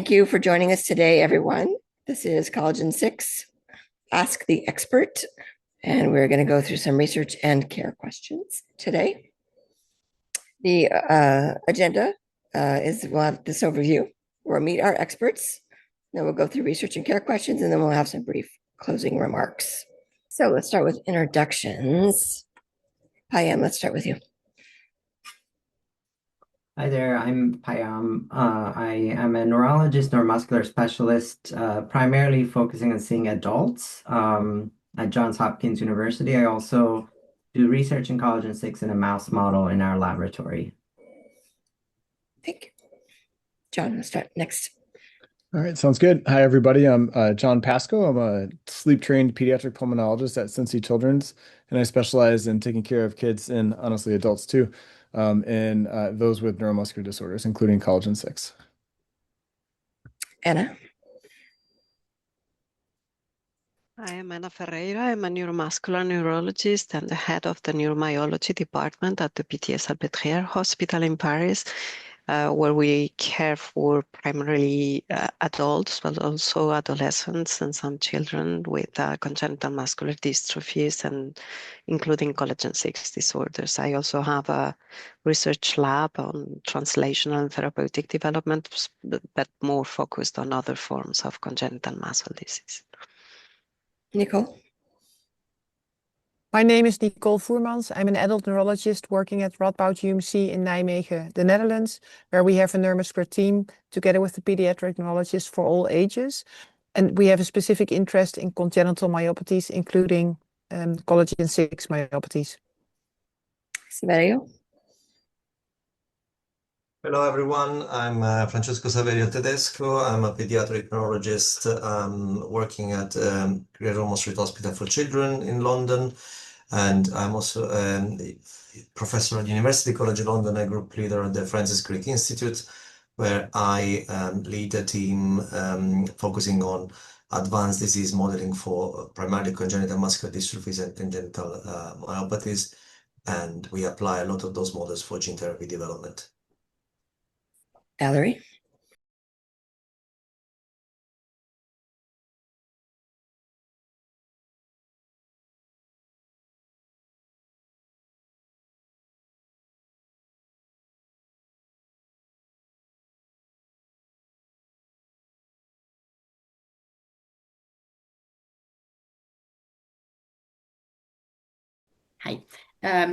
Thank you for joining us today, everyone. This is Collagen 6, Ask the Expert, and we're going to go through some research and care questions today. The agenda is we'll have this overview. We'll meet our experts, then we'll go through research and care questions, and then we'll have some brief closing remarks. So let's start with introductions. Payam, let's start with you. Hi there, I'm Payam. I am a neurologist, neuromuscular specialist, primarily focusing on seeing adults at Johns Hopkins University. I also do research in collagen 6 in a mouse model in our laboratory. Thank you. John, we'll start next. All right, sounds good. Hi, everybody. I'm John Pascoe. I'm a sleep-trained pediatric pulmonologist at Cincy Children's, and I specialize in taking care of kids and honestly adults too, and those with neuromuscular disorders, including collagen 6. Anna. I am Anna Ferreiro. I'm a neuromuscular neurologist and the head of the neuromyology department at the Pitié-Salpêtrière hospital in Paris, where we care for primarily adults, but also adolescents and some children with congenital muscular dystrophies, and including collagen 6 disorders. I also have a research lab on translational and therapeutic development, but more focused on other forms of congenital muscle disease. Nicol. My name is Nicol Voermans. I'm an adult neurologist working at Radboud UMC in Nijmegen, the Netherlands, where we have a neuromuscular team together with the pediatric neurologists for all ages. And we have a specific interest in congenital myopathies, including collagen 6 myopathies. Saverio. Hello, everyone. I'm Francesco Saverio Tedesco. I'm a pediatric neurologist working at Reghan Street Hospital for Children in London. And I'm also a professor at University College London, a group leader at the Francis Crick Institute, where I lead a team focusing on advanced disease modeling for primarily congenital muscular dystrophies and congenital myopathies. And we apply a lot of those models for gene therapy development. Valérie. Hi,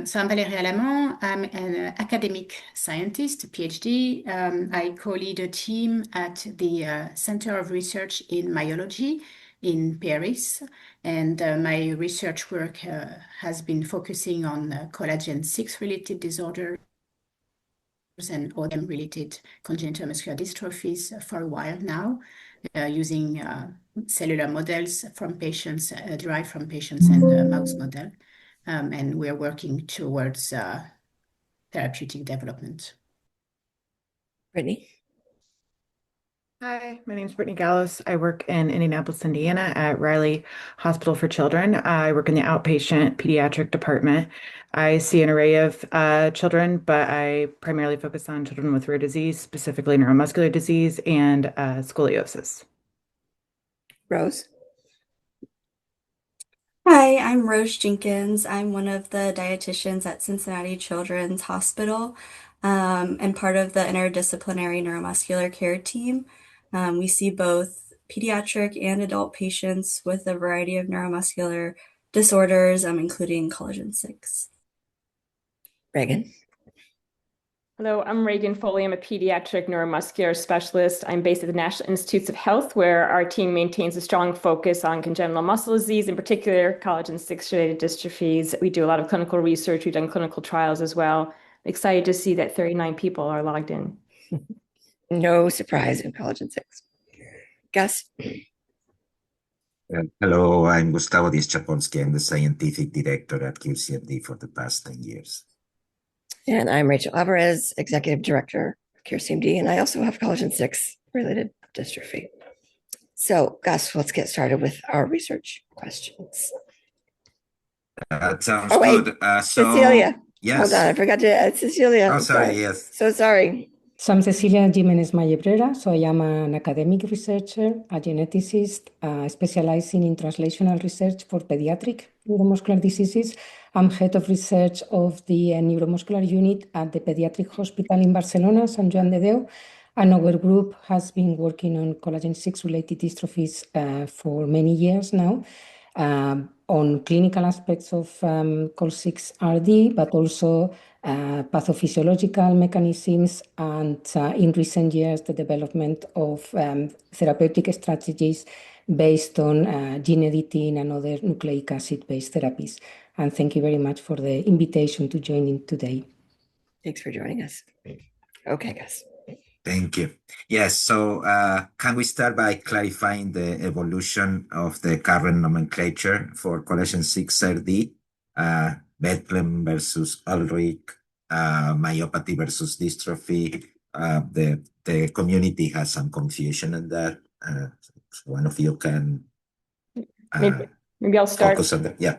so I'm Valérie Allamand. I'm an academic scientist, a PhD. I co-lead a team at the Center of Research in Myology in Paris. And my research work has been focusing on collagen 6 related disorders and ODM related congenital muscular dystrophies for a while now, using cellular models from patients, derived from patients and a mouse model. And we're working towards therapeutic development. Brittany. Hi, my name is Britney Galos. I work in Indianapolis, Indiana at Riley Hospital for Children. I work in the outpatient pediatric department. I see an array of children, but I primarily focus on children with rare disease, specifically neuromuscular disease and scoliosis. Rose. Hi, I'm Rose Jenkins. I'm one of the dietitians at Cincinnati Children's Hospital and part of the interdisciplinary neuromuscular care team. We see both pediatric and adult patients with a variety of neuromuscular disorders, including collagen 6. Reghan. Hello, I'm Reghan Foley. I'm a pediatric neuromuscular specialist. I'm based at the National Institutes of Health, where our team maintains a strong focus on congenital muscle disease, in particular collagen 6 related dystrophies. We do a lot of clinical research. We've done clinical trials as well. I'm excited to see that 39 people are logged in. No surprise in collagen 6. Gus. Hello, I'm Gustavo Dziewczapolski. I'm the scientific director at QCMD for the past 10 years. And I'm Rachel Alvarez, Executive Director of CareCMD, and I also have collagen 6 related dystrophy. So, Gus, let's get started with our research questions. That sounds good. Cecilia. Yes. Hold on, I forgot to add Cecilia. Oh, sorry, yes. So sorry. So I'm Cecilia Jimenez Mallebrera. So I am an academic researcher, a geneticist, specializing in translational research for pediatric neuromuscular diseases. I'm head of research of the neuromuscular unit at the Pediatric Hospital in Barcelona, Sant Joan de Déu. And our group has been working on collagen 6 related dystrophies for many years now. On clinical aspects of COL6RD, but also pathophysiological mechanisms, and in recent years, the development of therapeutic strategies based on gene editing and other nucleic acid-based therapies. And thank you very much for the invitation to join in today. Thanks for joining us. Okay, Gus. Thank you. Yes, so can we start by clarifying the evolution of the current nomenclature for collagen 6RD, Bethlehem versus Ulrich, myopathy versus dystrophy? The community has some confusion in that. So one of you can maybe I'll start. Focus on that. Yeah.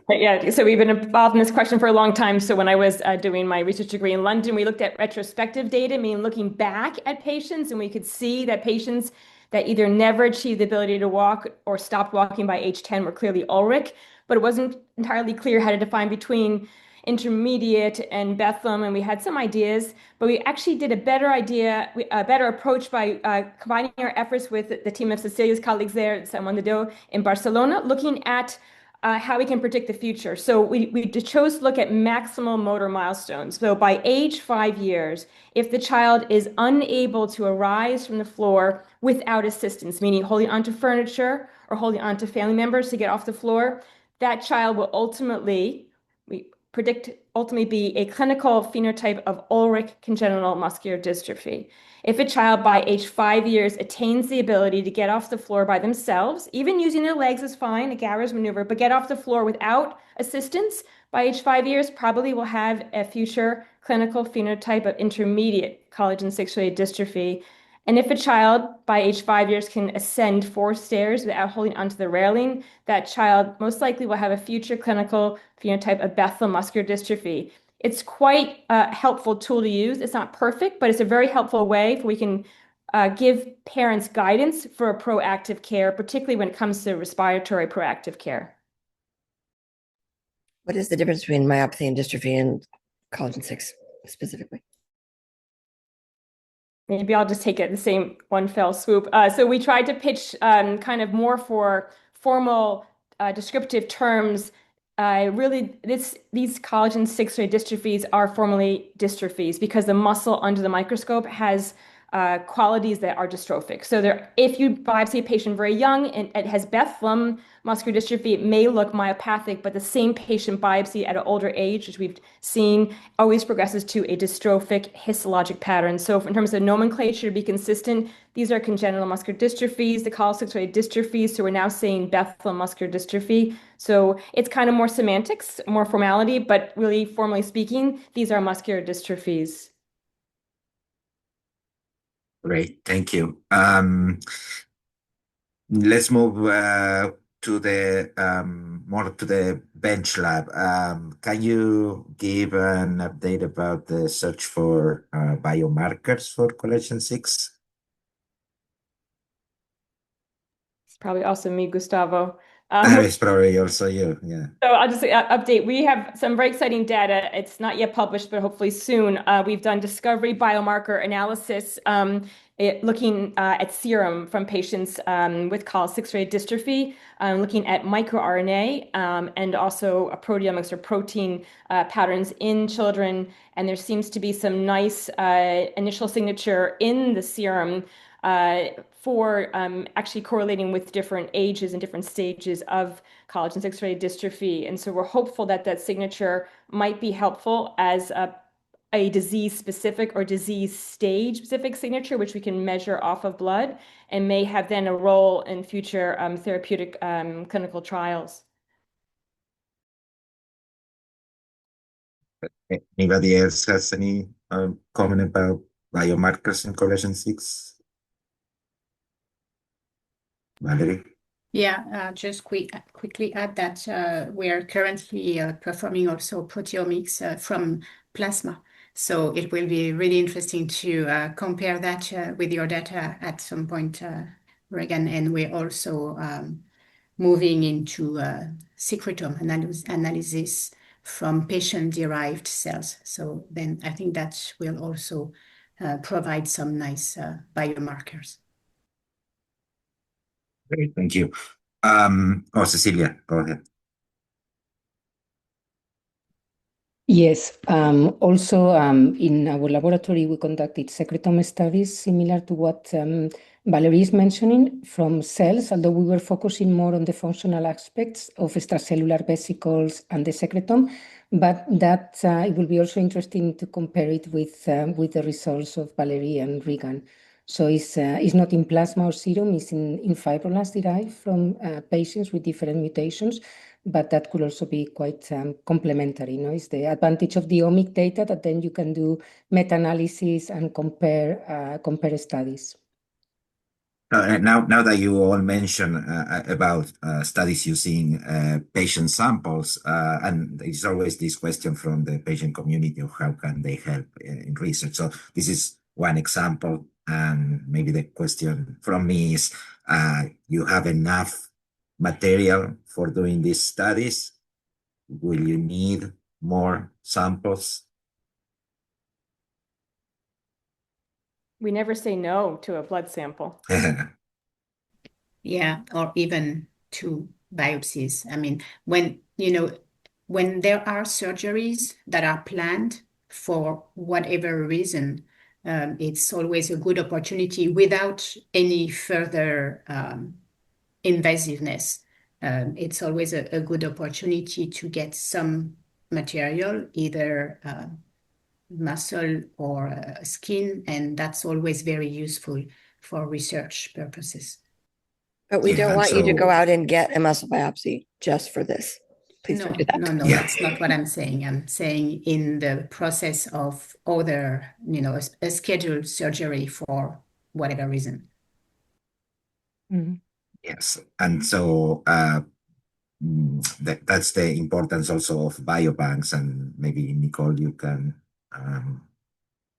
Yeah, so we've been involved in this question for a long time. So when I was doing my research degree in London, we looked at retrospective data, meaning looking back at patients, and we could see that patients that either never achieved the ability to walk or stopped walking by age 10 were clearly Ulrich, but it wasn't entirely clear how to define between intermediate and Bethlehem, and we had some ideas, but we actually did a better approach by combining our efforts with the team of Cecilia's colleagues there at Sant Joan de Déu in Barcelona, looking at how we can predict the future. So we chose to look at maximal motor milestones. So by age 5 years, if the child is unable to arise from the floor without assistance, meaning holding onto furniture or holding onto family members to get off the floor, that child will ultimately be a clinical phenotype of Ulrich congenital muscular dystrophy. If a child by age 5 years attains the ability to get off the floor by themselves, even using their legs is fine, a Garrow's maneuver, but get off the floor without assistance by age 5 years, probably will have a future clinical phenotype of intermediate collagen 6-related dystrophy. And if a child by age 5 years can ascend 4 stairs without holding onto the railing, that child most likely will have a future clinical phenotype of Bethlehem muscular dystrophy. It's quite a helpful tool to use. It's not perfect, but it's a very helpful way we can give parents guidance for a proactive care, particularly when it comes to respiratory proactive care. What is the difference between myopathy and dystrophy and collagen 6 specifically? Maybe I'll just take it the same one fell swoop. So we tried to pitch kind of more for formal descriptive terms. These collagen 6-related dystrophies are formally dystrophies because the muscle under the microscope has qualities that are dystrophic. So if you biopsy a patient very young and it has Bethlehem muscular dystrophy, it may look myopathic, but the same patient biopsy at an older age, which we've seen, always progresses to a dystrophic histologic pattern. So in terms of nomenclature, to be consistent, these are congenital muscular dystrophies, the collagen 6-related dystrophies. So we're now saying Bethlehem muscular dystrophy. So it's kind of more semantics, more formality, but really formally speaking, these are muscular dystrophies. Great, thank you. Let's move to the more to the bench lab. Can you give an update about the search for biomarkers for collagen 6? It's probably also me, Gustavo. It's probably also you, yeah. So I'll just update. We have some very exciting data. It's not yet published, but hopefully soon. We've done discovery biomarker analysis looking at serum from patients with collagen 6-related dystrophy, looking at microRNA and also proteomics or protein patterns in children. And there seems to be some nice initial signature in the serum for actually correlating with different ages and different stages of collagen 6-related dystrophy. And so we're hopeful that that signature might be helpful as a disease-specific or disease stage-specific signature, which we can measure off of blood and may have then a role in future therapeutic clinical trials. Anybody else has any comment about biomarkers in collagen 6? Valérie? Yeah, just quickly add that we are currently performing also proteomics from plasma So it will be really interesting to compare that with your data at some point, Reghan. And we're also moving into secretome analysis from patient-derived cells. So then I think that will also provide some nice biomarkers. Great, thank you. Cecilia, go ahead. Yes, also in our laboratory, we conducted secretome studies similar to what Valérie is mentioning from cells, although we were focusing more on the functional aspects of extracellular vesicles and the secretome. But that it will be also interesting to compare it with the results of Valérie and Reghan. So it's not in plasma or serum, it's in fibroblasts derived from patients with different mutations. But that could also be quite complementary. It's the advantage of the omic data that then you can do meta-analysis and compare studies. Now that you all mentioned about studies using patient samples, and it's always this question from the patient community of how can they help in research. So this is one example, and maybe the question from me is, you have enough material for doing these studies? Will you need more samples? We never say no to a blood sample. Yeah, or even to biopsies. I mean, when there are surgeries that are planned for whatever reason, it's always a good opportunity without any further invasiveness. It's always a good opportunity to get some material, either muscle or skin, and that's always very useful for research purposes. But we Yeah, don't want you to so- go out and get a muscle biopsy just for this. Please No, don't do that. no, Yeah. that's not what I'm saying. I'm saying in the process of other, a scheduled surgery for whatever reason. Mhm. Yes, and so that's the importance also of biobanks, and maybe Nicole, you can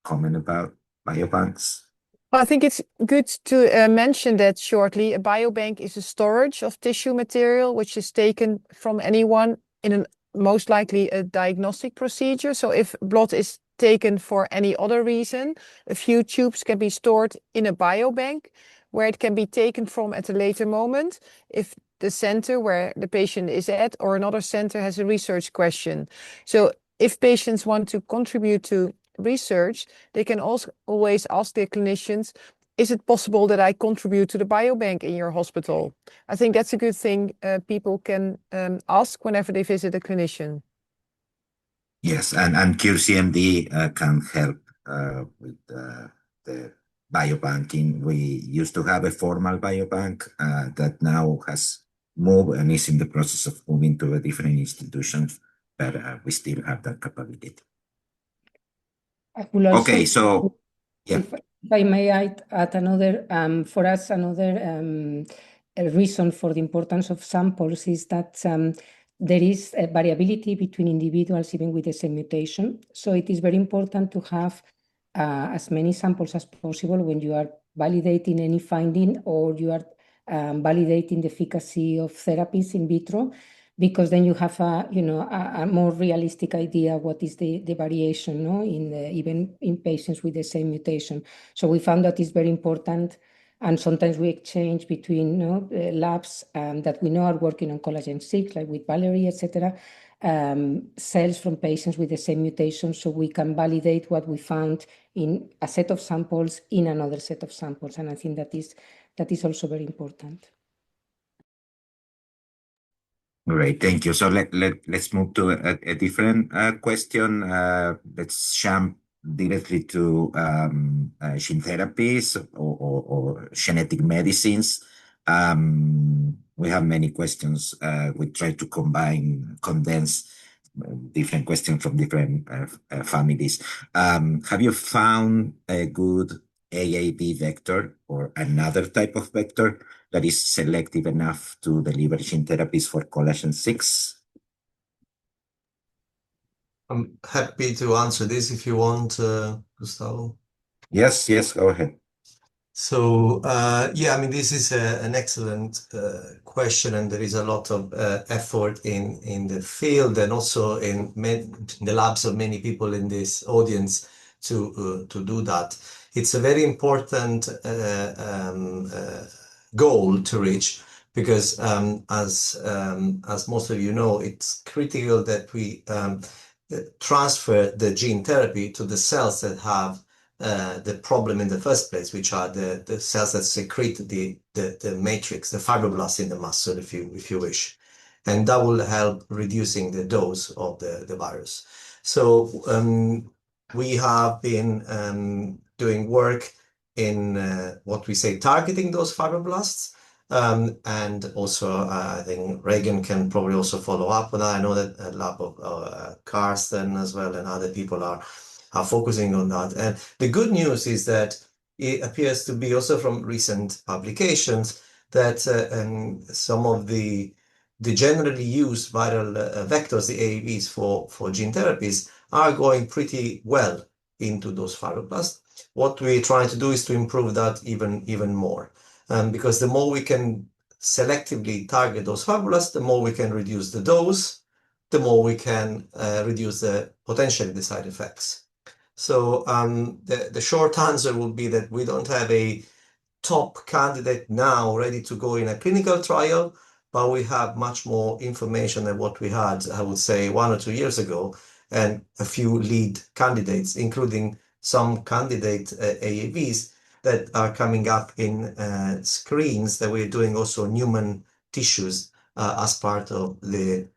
comment about biobanks. Well, I think it's good to mention that shortly. A biobank is a storage of tissue material which is taken from anyone in a most likely a diagnostic procedure. So if blood is taken for any other reason, a few tubes can be stored in a biobank where it can be taken from at a later moment if the center where the patient is at or another center has a research question. So if patients want to contribute to research, they can also always ask their clinicians, is it possible that I contribute to the biobank in your hospital? I think that's a good thing people can ask whenever they visit a clinician. Yes, and CureCMD can help with the biobanking. We used to have a formal biobank that now has moved and is in the process of moving to a different institution, but we still have that capability. I will also, Okay, so yeah. if I may add another, for us, another a reason for the importance of samples is that there is a variability between individuals even with the same mutation. So it is very important to have as many samples as possible when you are validating any finding or you are validating the efficacy of therapies in vitro, because then you have a more realistic idea what is the variation, even in patients with the same mutation. So we found that is very important, and sometimes we exchange between labs that we know are working on collagen 6, like with Valérie, etc., cells from patients with the same mutation, so we can validate what we found in a set of samples in another set of samples, and I think that is also very important. Great, thank you. So let's move to a different question. Let's jump directly to gene therapies or genetic medicines. We have many questions. We try to condense different questions from different families. Have you found a good AAV vector or another type of vector that is selective enough to deliver gene therapies for collagen 6? I'm happy to answer this if you want, Gustavo. Yes, go ahead. So, yeah, I mean, this is an excellent question, and there is a lot of effort in the field and also in the labs of many people in this audience to do that. It's a very important goal to reach because, as most of you know, it's critical that we transfer the gene therapy to the cells that have the problem in the first place, which are the cells that secrete the matrix, the fibroblasts in the muscle, if you wish, and that will help reducing the dose of the virus. So we have been doing work in what we say targeting those fibroblasts. And also, I think Reghan can probably also follow up on that. I know that a lab of Carsten as well and other people are focusing on that. And the good news is that it appears to be also from recent publications that some of the generally used viral vectors, the AAVs for gene therapies, are going pretty well into those fibroblasts. What we're trying to do is to improve that even more. Because the more we can selectively target those fibroblasts, the more we can reduce the dose, the more we can reduce potentially the side effects. So the short answer would be that we don't have a top candidate now ready to go in a clinical trial, but we have much more information than what we had, I would say, 1 or 2 years ago, and a few lead candidates, including some candidate AAVs that are coming up in screens that we're doing also in human tissues as part of the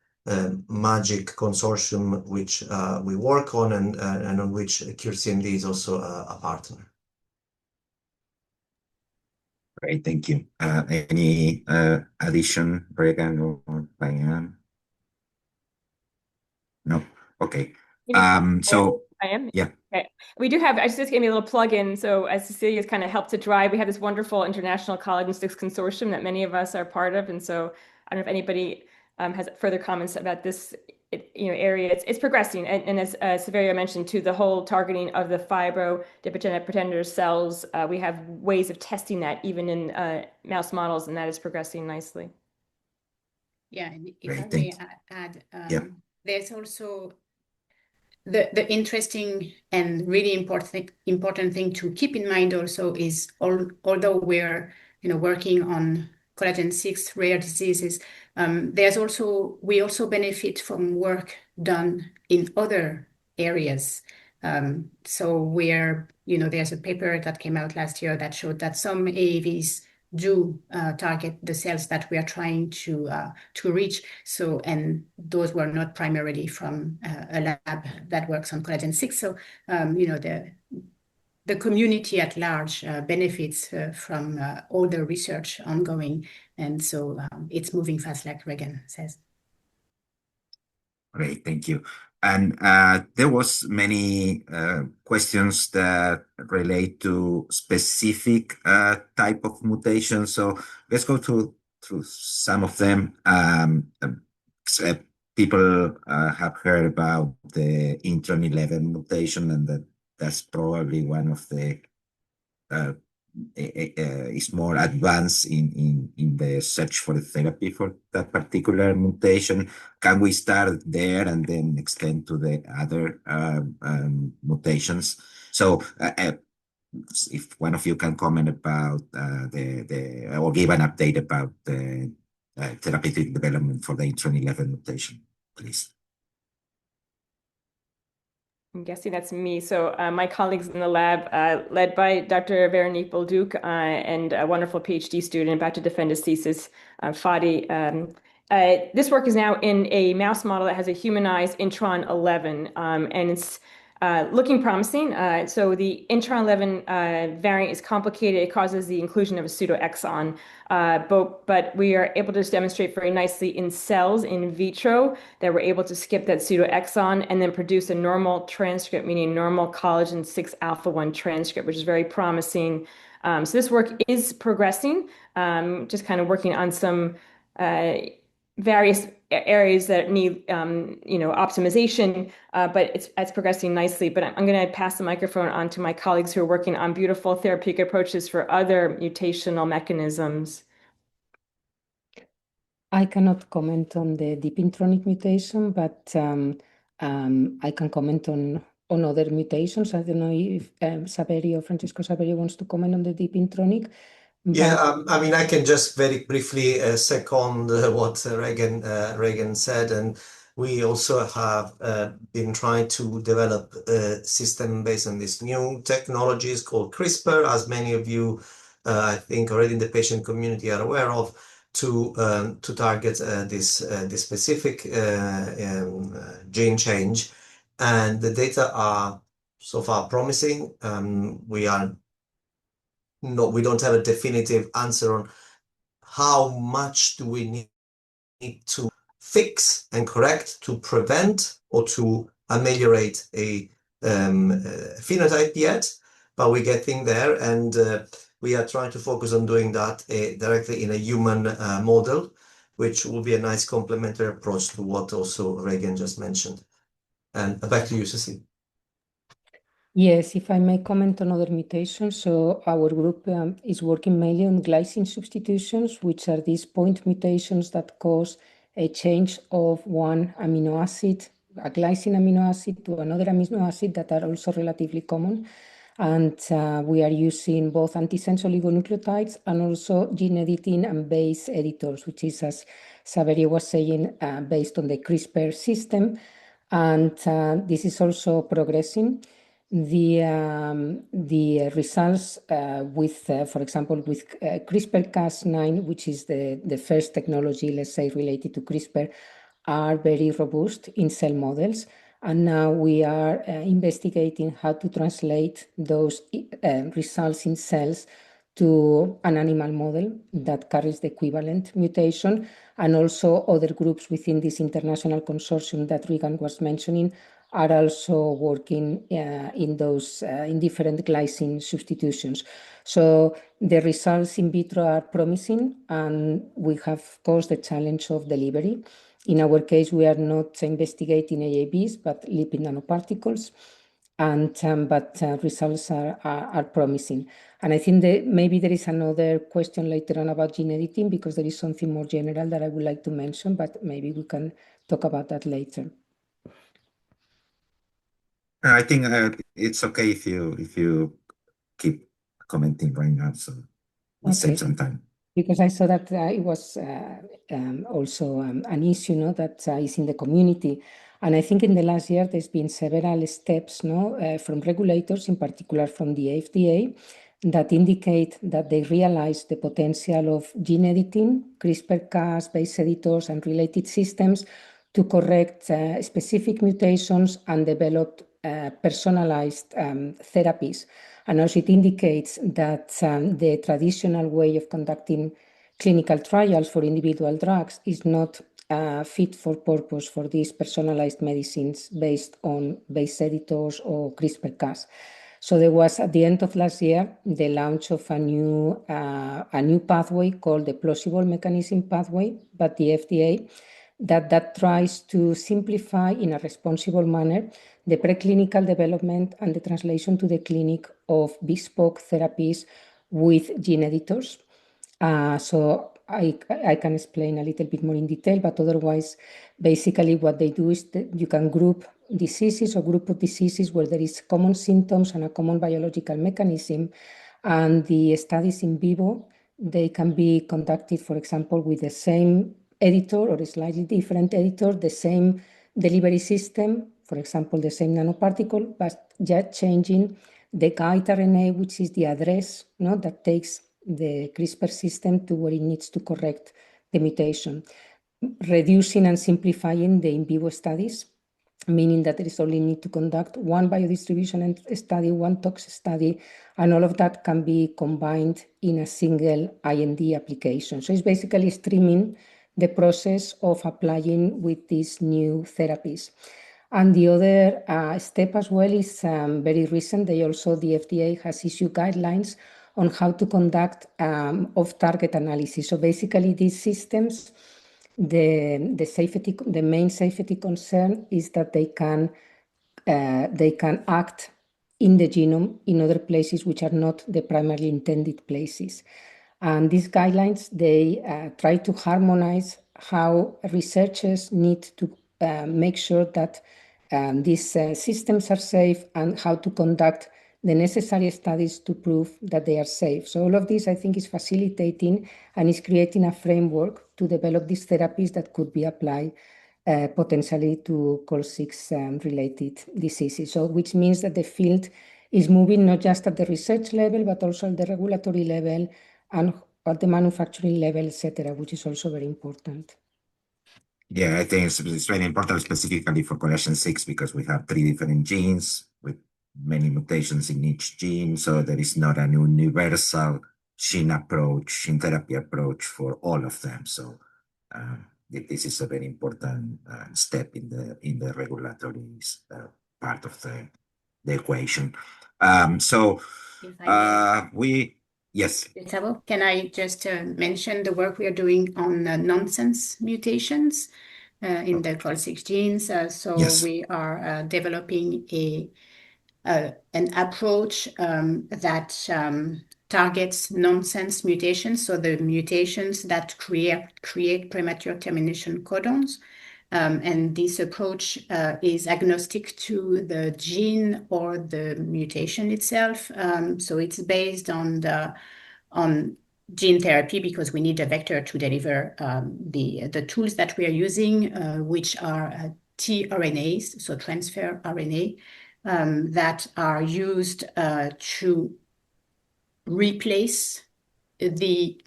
MAGIC consortium, which we work on and on which CureCMD is also a partner. Great, thank you. Any addition, Reghan or Payam? No? Okay. So I am. yeah. Okay. We do have, I just gave me a little plug in. So as Cecilia's kind of helped to drive, we have this wonderful International Collagen 6 Consortium that many of us are part of. And so I don't know if anybody has further comments about this area. It's progressing. And as Saverio mentioned too, the whole targeting of the fibrodipogenic progenitor cells, we have ways of testing that even in mouse models, and that is progressing nicely. Yeah, and if Great, I may add, there's also the interesting and really important thing to keep in mind also is although we're working on collagen 6 rare diseases, we also benefit from work done in other areas. So there's a paper that came out last year that showed that some AAVs do target the cells that we are trying to reach. So, and those were not primarily from a lab that works on collagen 6. So, the community at large benefits from all the research ongoing. And so it's moving fast, like Reghan says. Great, thank you. And there was many questions that relate to specific type of mutation. So let's go through some of them. People have heard about the intron 11 mutation, and that's probably one of the is more advanced in the search for the therapy for that particular mutation. Can we start there and then extend to the other mutations? So if one of you can comment about or give an update about the therapeutic development for the intron 11 mutation, please. I'm guessing that's me. So my colleagues in the lab, led by Dr. Veronique Bolduc and a wonderful PhD student about to defend his thesis, Fadi. This work is now in a mouse model that has a humanized intron 11, and it's looking promising. So the intron 11 variant is complicated. It causes the inclusion of a pseudoexon, but we are able to demonstrate very nicely in cells in vitro that we're able to skip that pseudoexon and then produce a normal transcript, meaning normal collagen 6 alpha 1 transcript, which is very promising. So this work is progressing, just kind of working on some various areas that need, optimization, but it's progressing nicely. But I'm going to pass the microphone on to my colleagues who are working on beautiful therapeutic approaches for other mutational mechanisms. I cannot comment on the deep intronic mutation, but I can comment on other mutations. I don't know if Francesco Saverio wants to comment on the deep intronic. Yeah, I mean, I can just very briefly second what Reghan said, and we also have been trying to develop a system based on these new technologies called CRISPR, as many of you, I think, already in the patient community are aware of, to target this specific gene change, and the data are so far promising. We don't have a definitive answer on how much do we need to fix and correct to prevent or to ameliorate a phenotype yet, but we're getting there, and we are trying to focus on doing that directly in a human model, which will be a nice complementary approach to what also Reghan just mentioned. And back to you, Cecilia. Yes, if I may comment on other mutations. So our group is working mainly on glycine substitutions, which are these point mutations that cause a change of one amino acid, a glycine amino acid, to another amino acid that are also relatively common. And we are using both antisense oligonucleotides and also gene editing and base editors, which is, as Saverio was saying, based on the CRISPR system. And this is also progressing. The results with, for example, with CRISPR-Cas9, which is the first technology, let's say, related to CRISPR, are very robust in cell models. And now we are investigating how to translate those results in cells to an animal model that carries the equivalent mutation. And also other groups within this international consortium that Reghan was mentioning are also working in those in different glycine substitutions. So the results in vitro are promising, and we have, of course, the challenge of delivery. In our case, we are not investigating AAVs, but lipid nanoparticles, and but results are promising. And I think that maybe there is another question later on about gene editing, because there is something more general that I would like to mention, but maybe we can talk about that later. I think it's okay if you keep commenting right now, so we save some time. Because I saw that it was also an issue, that is in the community. And I think in the last year, there's been several steps, from regulators, in particular from the FDA, that indicate that they realize the potential of gene editing, CRISPR-Cas, base editors, and related systems to correct specific mutations and develop personalized therapies. And also it indicates that the traditional way of conducting clinical trials for individual drugs is not fit for purpose for these personalized medicines based on base editors or CRISPR-Cas. So there was, at the end of last year, the launch of a new pathway called the plausible mechanism pathway, but the FDA that tries to simplify in a responsible manner the preclinical development and the translation to the clinic of bespoke therapies with gene editors. So I can explain a little bit more in detail, but otherwise, basically what they do is that you can group diseases or group of diseases where there is common symptoms and a common biological mechanism, and the studies in vivo, they can be conducted, for example, with the same editor or a slightly different editor, the same delivery system, for example, the same nanoparticle, but just changing the guide RNA, which is the address that takes the CRISPR system to where it needs to correct the mutation, reducing and simplifying the in vivo studies, meaning that there is only need to conduct one biodistribution study, one tox study, and all of that can be combined in a single IND application. So it's basically streaming the process of applying with these new therapies. And the other step as well is very recent. The FDA has issued guidelines on how to conduct off-target analysis. So basically these systems, the main safety concern is that they can act in the genome in other places which are not the primarily intended places. And these guidelines, they try to harmonize how researchers need to make sure that these systems are safe and how to conduct the necessary studies to prove that they are safe. So all of this, I think, is facilitating and is creating a framework to develop these therapies that could be applied potentially to Col6 related diseases. So which means that the field is moving not just at the research level, but also at the regulatory level and at the manufacturing level, etc., which is also very important. Yeah, I think it's very important specifically for collagen 6 because we have 3 different genes with many mutations in each gene. So there is not an universal gene therapy approach for all of them. So this is a very important step in the regulatory part of the equation. If I may. Yes. Gustavo, can I just mention the work we are doing on nonsense mutations in the Col6 genes? Yes. We are developing an approach that targets nonsense mutations, so the mutations that create premature termination codons. And this approach is agnostic to the gene or the mutation itself. So it's based on gene therapy because we need a vector to deliver the tools that we are using, which are tRNAs, so transfer RNA, that are used to replace the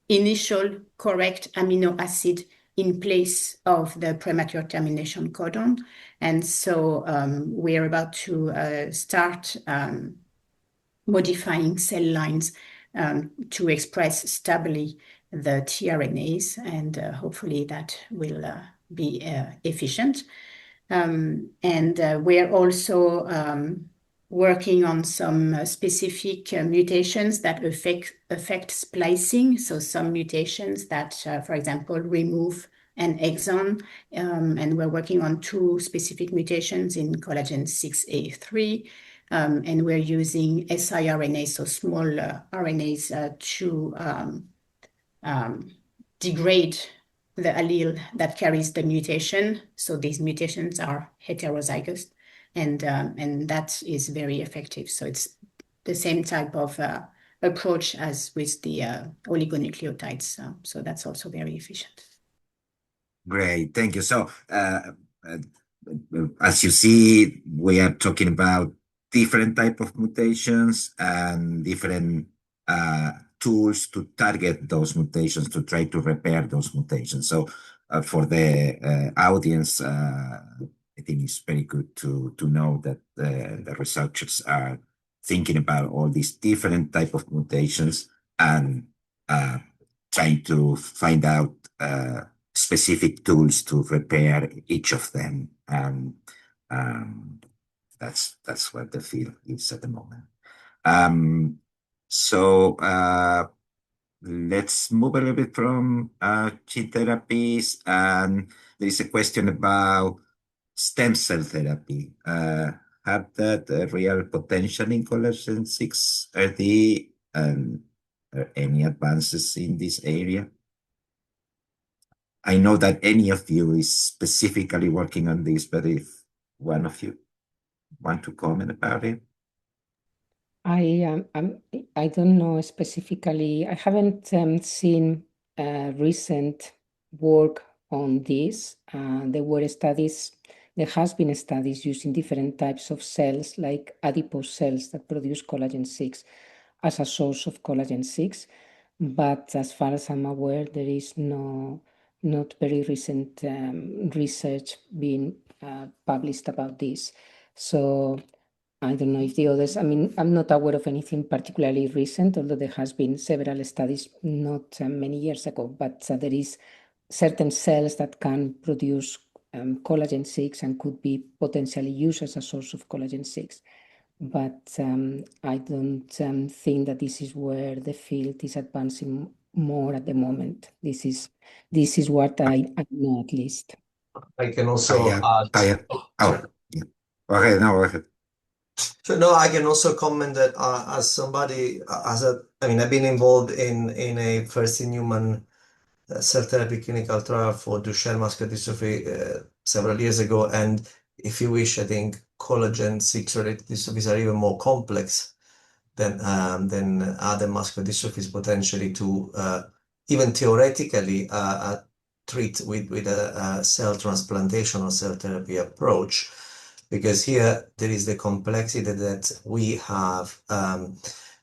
initial correct amino acid in place of the premature termination codon. And so we're about to start modifying cell lines to express stably the tRNAs, and hopefully that will be efficient. And we're also working on some specific mutations that affect splicing. So some mutations that, for example, remove an exon, and we're working on 2 specific mutations in collagen 6A3, and we're using siRNA, so small RNAs, to degrade the allele that carries the mutation. So these mutations are heterozygous, and that is very effective. So it's the same type of approach as with the oligonucleotides. So that's also very efficient. Great, thank you. So as you see, we are talking about different type of mutations and different tools to target those mutations, to try to repair those mutations. So for the audience, I think it's very good to know that the researchers are thinking about all these different type of mutations and trying to find out specific tools to repair each of them. And that's what the field is at the moment. So let's move a little bit from gene therapies, and there is a question about stem cell therapy. Have that real potential in collagen 6 RD, and any advances in this area? I know that any of you is specifically working on this, but if one of you want to comment about it? I don't know specifically. I haven't seen recent work on this. There has been studies using different types of cells, like adipose cells that produce collagen 6 as a source of collagen 6. But as far as I'm aware, there is not very recent research being published about this. So I don't know if the others, I mean, I'm not aware of anything particularly recent, although there has been several studies not many years ago, but there is certain cells that can produce collagen 6 and could be potentially used as a source of collagen 6. But I don't think that this is where the field is advancing more at the moment. This is what I know at least. I can also add. Oh, yeah. Okay, no, go ahead. So no, I can also comment that as somebody, I mean, I've been involved in a first-in-human cell therapy clinical trial for Duchenne muscular dystrophy several years ago, and if you wish, I think collagen 6-related dystrophies are even more complex than other muscular dystrophies potentially to even theoretically treat with a cell transplantation or cell therapy approach. Because here there is the complexity that we have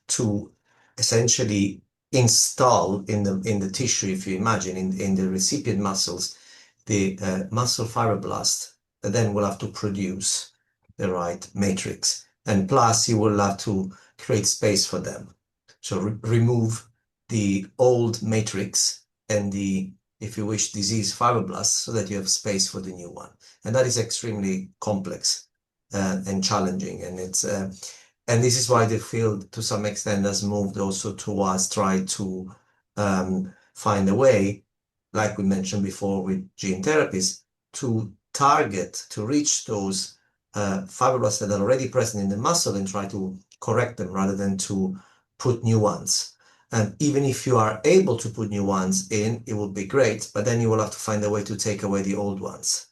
to essentially install in the tissue, if you imagine, in the recipient muscles, the muscle fibroblast that then will have to produce the right matrix. And plus you will have to create space for them. So remove the old matrix and the, if you wish, disease fibroblasts so that you have space for the new one. And that is extremely complex and challenging. And it's and this is why the field, to some extent, has moved also towards try to find a way, like we mentioned before with gene therapies, to target, to reach those fibroblasts that are already present in the muscle and try to correct them rather than to put new ones. And even if you are able to put new ones in, it will be great, but then you will have to find a way to take away the old ones,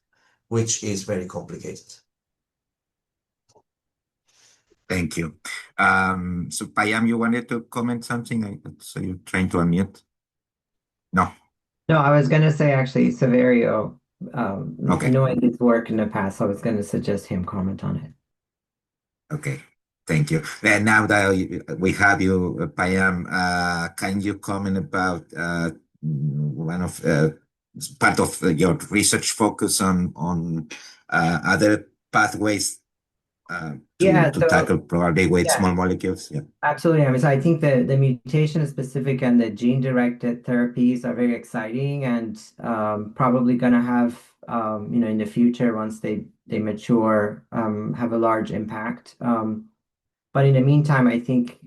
which is very complicated. Thank you. So Payam, you wanted to comment something? So you're trying to unmute? No. No, I was going to say actually Saverio, Okay. knowing his work in the past, I was going to suggest him comment on it. Okay. Thank you. And now that we have you, Payam, can you comment about one of part of your research focus on other pathways to tackle probably with small molecules? Yeah. Absolutely. I mean, so I think the mutation specific and the gene-directed therapies are very exciting and probably going to have, in the future, once they mature, have a large impact. But in the meantime, I think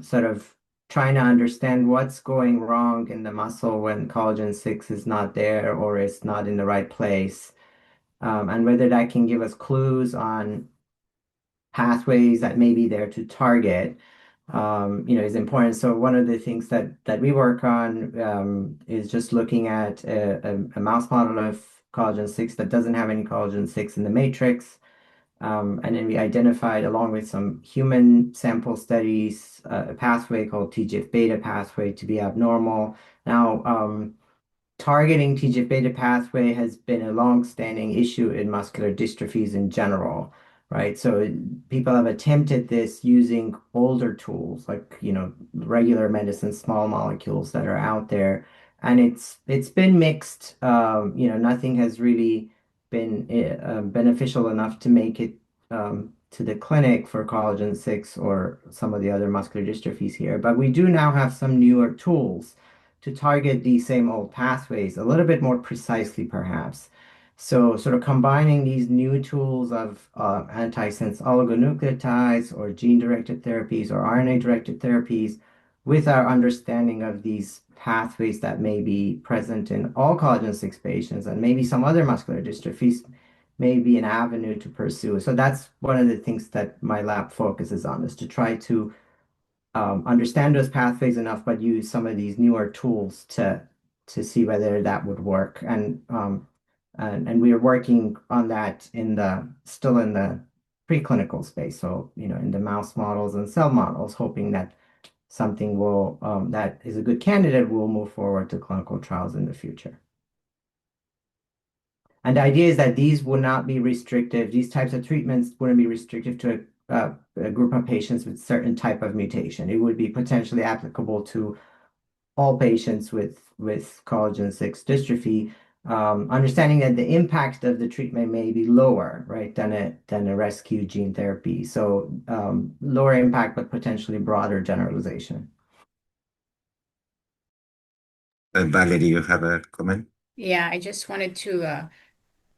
sort of trying to understand what's going wrong in the muscle when collagen 6 is not there or it's not in the right place, and whether that can give us clues on pathways that may be there to target, is important. So one of the things that we work on is just looking at a mouse model of collagen 6 that doesn't have any collagen 6 in the matrix. And then we identified, along with some human sample studies, a pathway called TGF-beta pathway to be abnormal. Now, targeting TGF-beta pathway has been a long-standing issue in muscular dystrophies in general, right? So people have attempted this using older tools like, regular medicine, small molecules that are out there. And it's been mixed. Nothing has really been beneficial enough to make it to the clinic for collagen 6 or some of the other muscular dystrophies here. But we do now have some newer tools to target these same old pathways a little bit more precisely, perhaps. So sort of combining these new tools of antisense oligonucleotides or gene-directed therapies or RNA-directed therapies with our understanding of these pathways that may be present in all collagen 6 patients and maybe some other muscular dystrophies may be an avenue to pursue. So that's one of the things that my lab focuses on, is to try to understand those pathways enough, but use some of these newer tools to see whether that would work. And we are working on that still in the preclinical space. So, in the mouse models and cell models, hoping that something that is a good candidate will move forward to clinical trials in the future. And the idea is that these will not be restrictive. These types of treatments wouldn't be restrictive to a group of patients with certain type of mutation. It would be potentially applicable to all patients with collagen 6 dystrophy, understanding that the impact of the treatment may be lower, right, than a rescue gene therapy. So lower impact, but potentially broader generalization. Valérie, you have a comment? Yeah, I just wanted to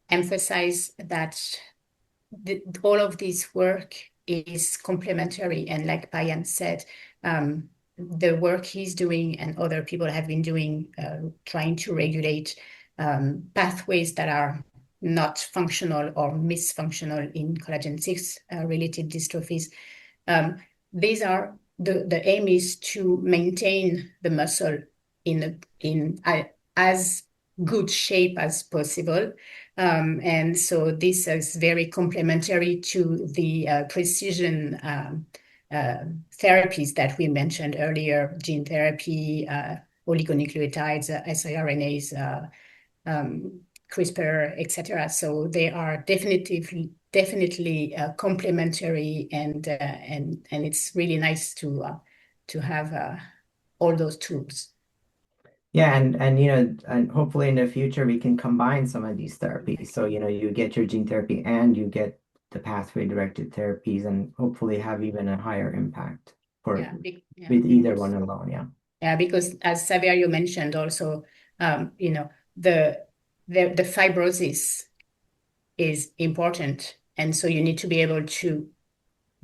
emphasize that all of this work is complementary, and like Payam said, the work he's doing and other people have been doing, trying to regulate pathways that are not functional or misfunctional in collagen 6 related dystrophies. These are the aim is to maintain the muscle in as good shape as possible. And so this is very complementary to the precision therapies that we mentioned earlier, gene therapy, oligonucleotides, siRNAs, CRISPR, etc. So they are definitely complementary, and it's really nice to have all those tools. Yeah, and and hopefully in the future we can combine some of these therapies. So you get your gene therapy and you get the pathway directed therapies, and hopefully have even a higher impact with either one alone. Yeah. Yeah, because as Saverio mentioned also, the fibrosis is important, and so you need to be able to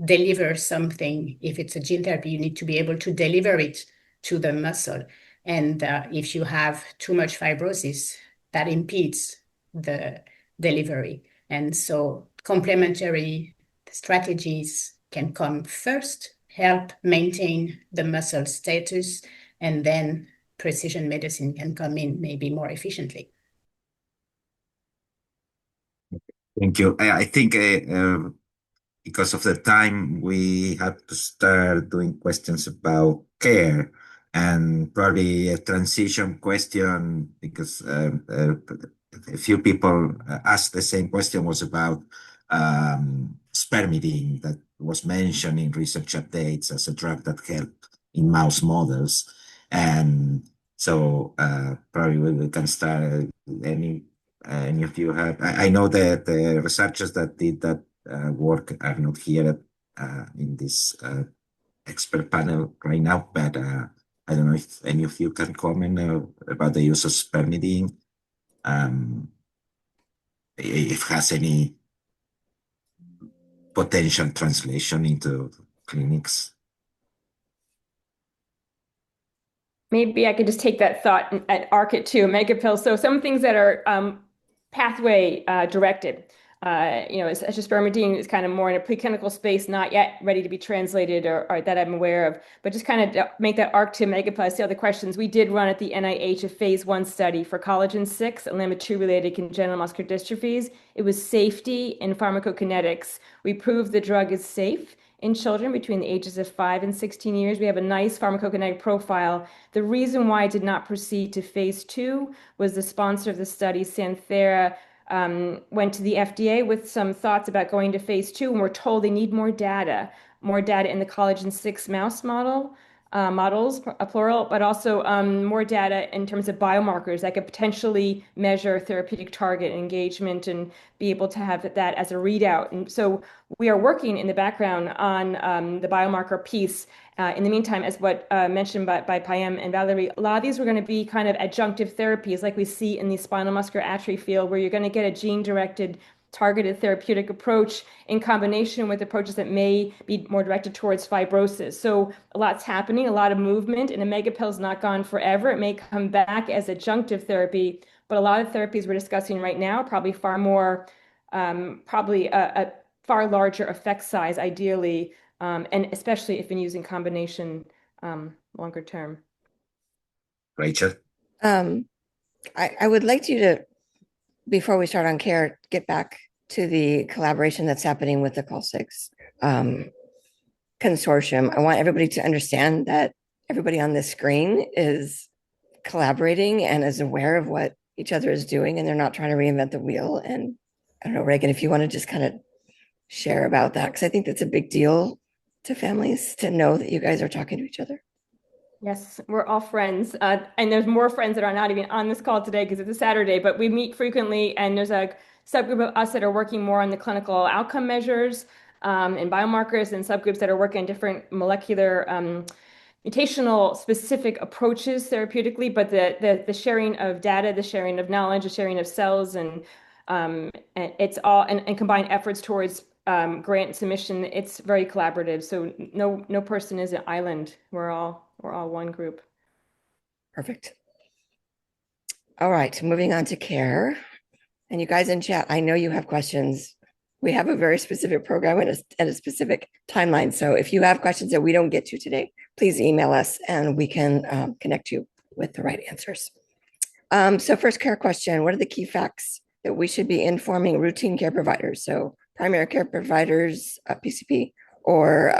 deliver something. If it's a gene therapy, you need to be able to deliver it to the muscle. And if you have too much fibrosis, that impedes the delivery. And so complementary strategies can come first, help maintain the muscle status, and then precision medicine can come in maybe more efficiently. Thank you. I think because of the time, we have to start doing questions about care, and probably a transition question, because a few people asked the same question, was about spermidine that was mentioned in research updates as a drug that helped in mouse models. And so probably we can start. Any of you have? I know that the researchers that did that work are not here in this expert panel right now, but I don't know if any of you can comment about the use of spermidine, if it has any potential translation into clinics. Maybe I could just take that thought and arc it to megapills. So some things that are pathway directed. Spermidine is kind of more in a preclinical space, not yet ready to be translated or that I'm aware of, but just kind of make that arc to megapills. The other questions we did run at the NIH a phase 1 study for collagen 6 and LAMA2 related congenital muscular dystrophies. It was safety and pharmacokinetics. We proved the drug is safe in children between the ages of 5 and 16 years. We have a nice pharmacokinetic profile. The reason why I did not proceed to phase 2 was the sponsor of the study, Santhera, went to the FDA with some thoughts about going to phase 2, and we're told they need more data in the collagen 6 mouse models, plural, but also more data in terms of biomarkers that could potentially measure therapeutic target engagement and be able to have that as a readout. And so we are working in the background on the biomarker piece. In the meantime, as what mentioned by Payam and Valérie, a lot of these were going to be kind of adjunctive therapies like we see in the spinal muscular atrophy field, where you're going to get a gene-directed targeted therapeutic approach in combination with approaches that may be more directed towards fibrosis. So a lot's happening, a lot of movement, and a megapill is not gone forever. It may come back as adjunctive therapy, but a lot of therapies we're discussing right now probably far more, probably a far larger effect size ideally, and especially if in using combination longer term. Rachel? I would like you to, before we start on care, get back to the collaboration that's happening with the Col6 consortium. I want everybody to understand that everybody on this screen is collaborating and is aware of what each other is doing, and they're not trying to reinvent the wheel. And I don't know, Reghan, if you want to just kind of share about that, because I think that's a big deal to families to know that you guys are talking to each other. Yes, we're all friends. And there's more friends that are not even on this call today because it's a Saturday, but we meet frequently, and there's a subgroup of us that are working more on the clinical outcome measures and biomarkers, and subgroups that are working on different molecular mutational specific approaches therapeutically, but the sharing of data, the sharing of knowledge, the sharing of cells, and it's all, and combined efforts towards grant submission. It's very collaborative. So no person is an island. We're all or all one group. Perfect. All right, moving on to care. And you guys in chat, I know you have questions. We have a very specific program and a specific timeline. So if you have questions that we don't get to today, please email us and we can connect you with the right answers. So first care question, what are the key facts that we should be informing routine care providers? So primary care providers, PCP, or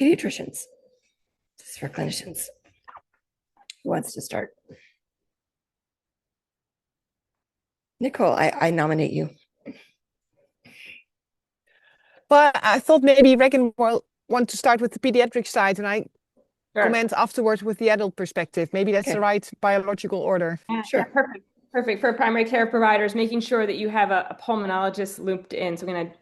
pediatricians? This is for clinicians. Who wants to start? Nicole, I nominate you. Well, I thought maybe Reghan will want to start with the pediatric side and I comment afterwards with the adult perspective. Maybe that's the right biological order. Sure. Perfect. Perfect. For primary care providers, making sure that you have a pulmonologist looped in. So I'm going to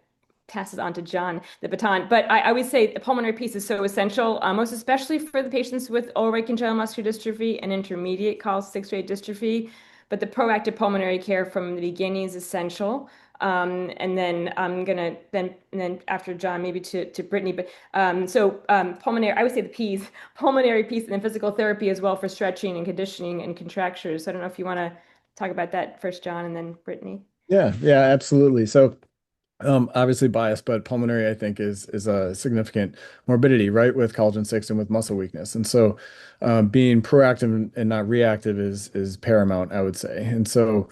pass it on to John, the baton. But I would say the pulmonary piece is so essential, most especially for the patients with overweight congenital muscular dystrophy and intermediate Col6A dystrophy. But the proactive pulmonary care from the beginning is essential. And then I'm gonna then after John, maybe to Brittany. But pulmonary, I would say the P's, pulmonary piece, and then physical therapy as well for stretching and conditioning and contractures. So I don't know if you want to talk about that first, John, and then Brittany. Yeah, absolutely. So obviously biased, but pulmonary, I think, is a significant morbidity, right, with collagen 6 and with muscle weakness. And so being proactive and not reactive is paramount, I would say. And so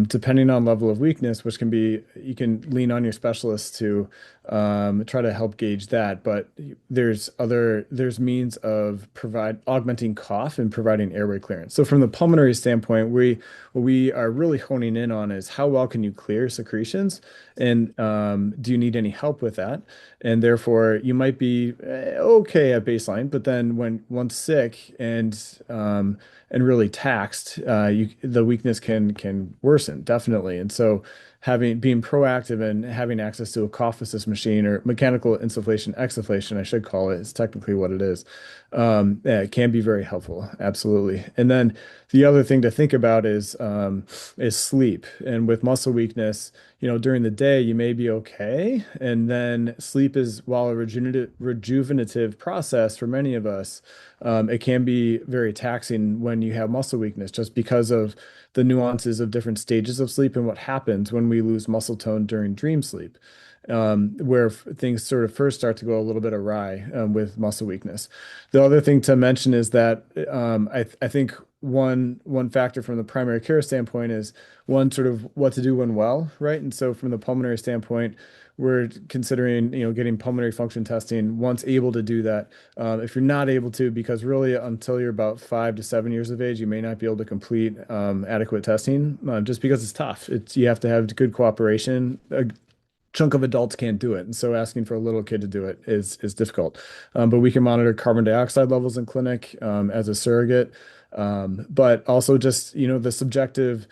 depending on level of weakness, which can be, you can lean on your specialist to try to help gauge that. But there's means of augmenting cough and providing airway clearance. So from the pulmonary standpoint, what we are really honing in on is how well can you clear secretions, and do you need any help with that? And therefore, you might be okay at baseline, but then once sick and really taxed, the weakness can worsen, definitely. And so being proactive and having access to a cough assist machine, or mechanical insufflation, exsufflation, I should call it, is technically what it is. It can be very helpful, absolutely. And then the other thing to think about is sleep. And with muscle weakness, during the day you may be okay, and then sleep is, while a rejuvenative process for many of us, it can be very taxing when you have muscle weakness, just because of the nuances of different stages of sleep and what happens when we lose muscle tone during dream sleep, where things sort of first start to go a little bit awry with muscle weakness. The other thing to mention is that I think one factor from the primary care standpoint is sort of what to do when well, right? And so from the pulmonary standpoint, we're considering, getting pulmonary function testing once able to do that. If you're not able to, because really until you're about 5 to 7 years of age, you may not be able to complete adequate testing, just because it's tough. You have to have good cooperation. A chunk of adults can't do it, and so asking for a little kid to do it is difficult. But we can monitor carbon dioxide levels in clinic as a surrogate, but also just the subjective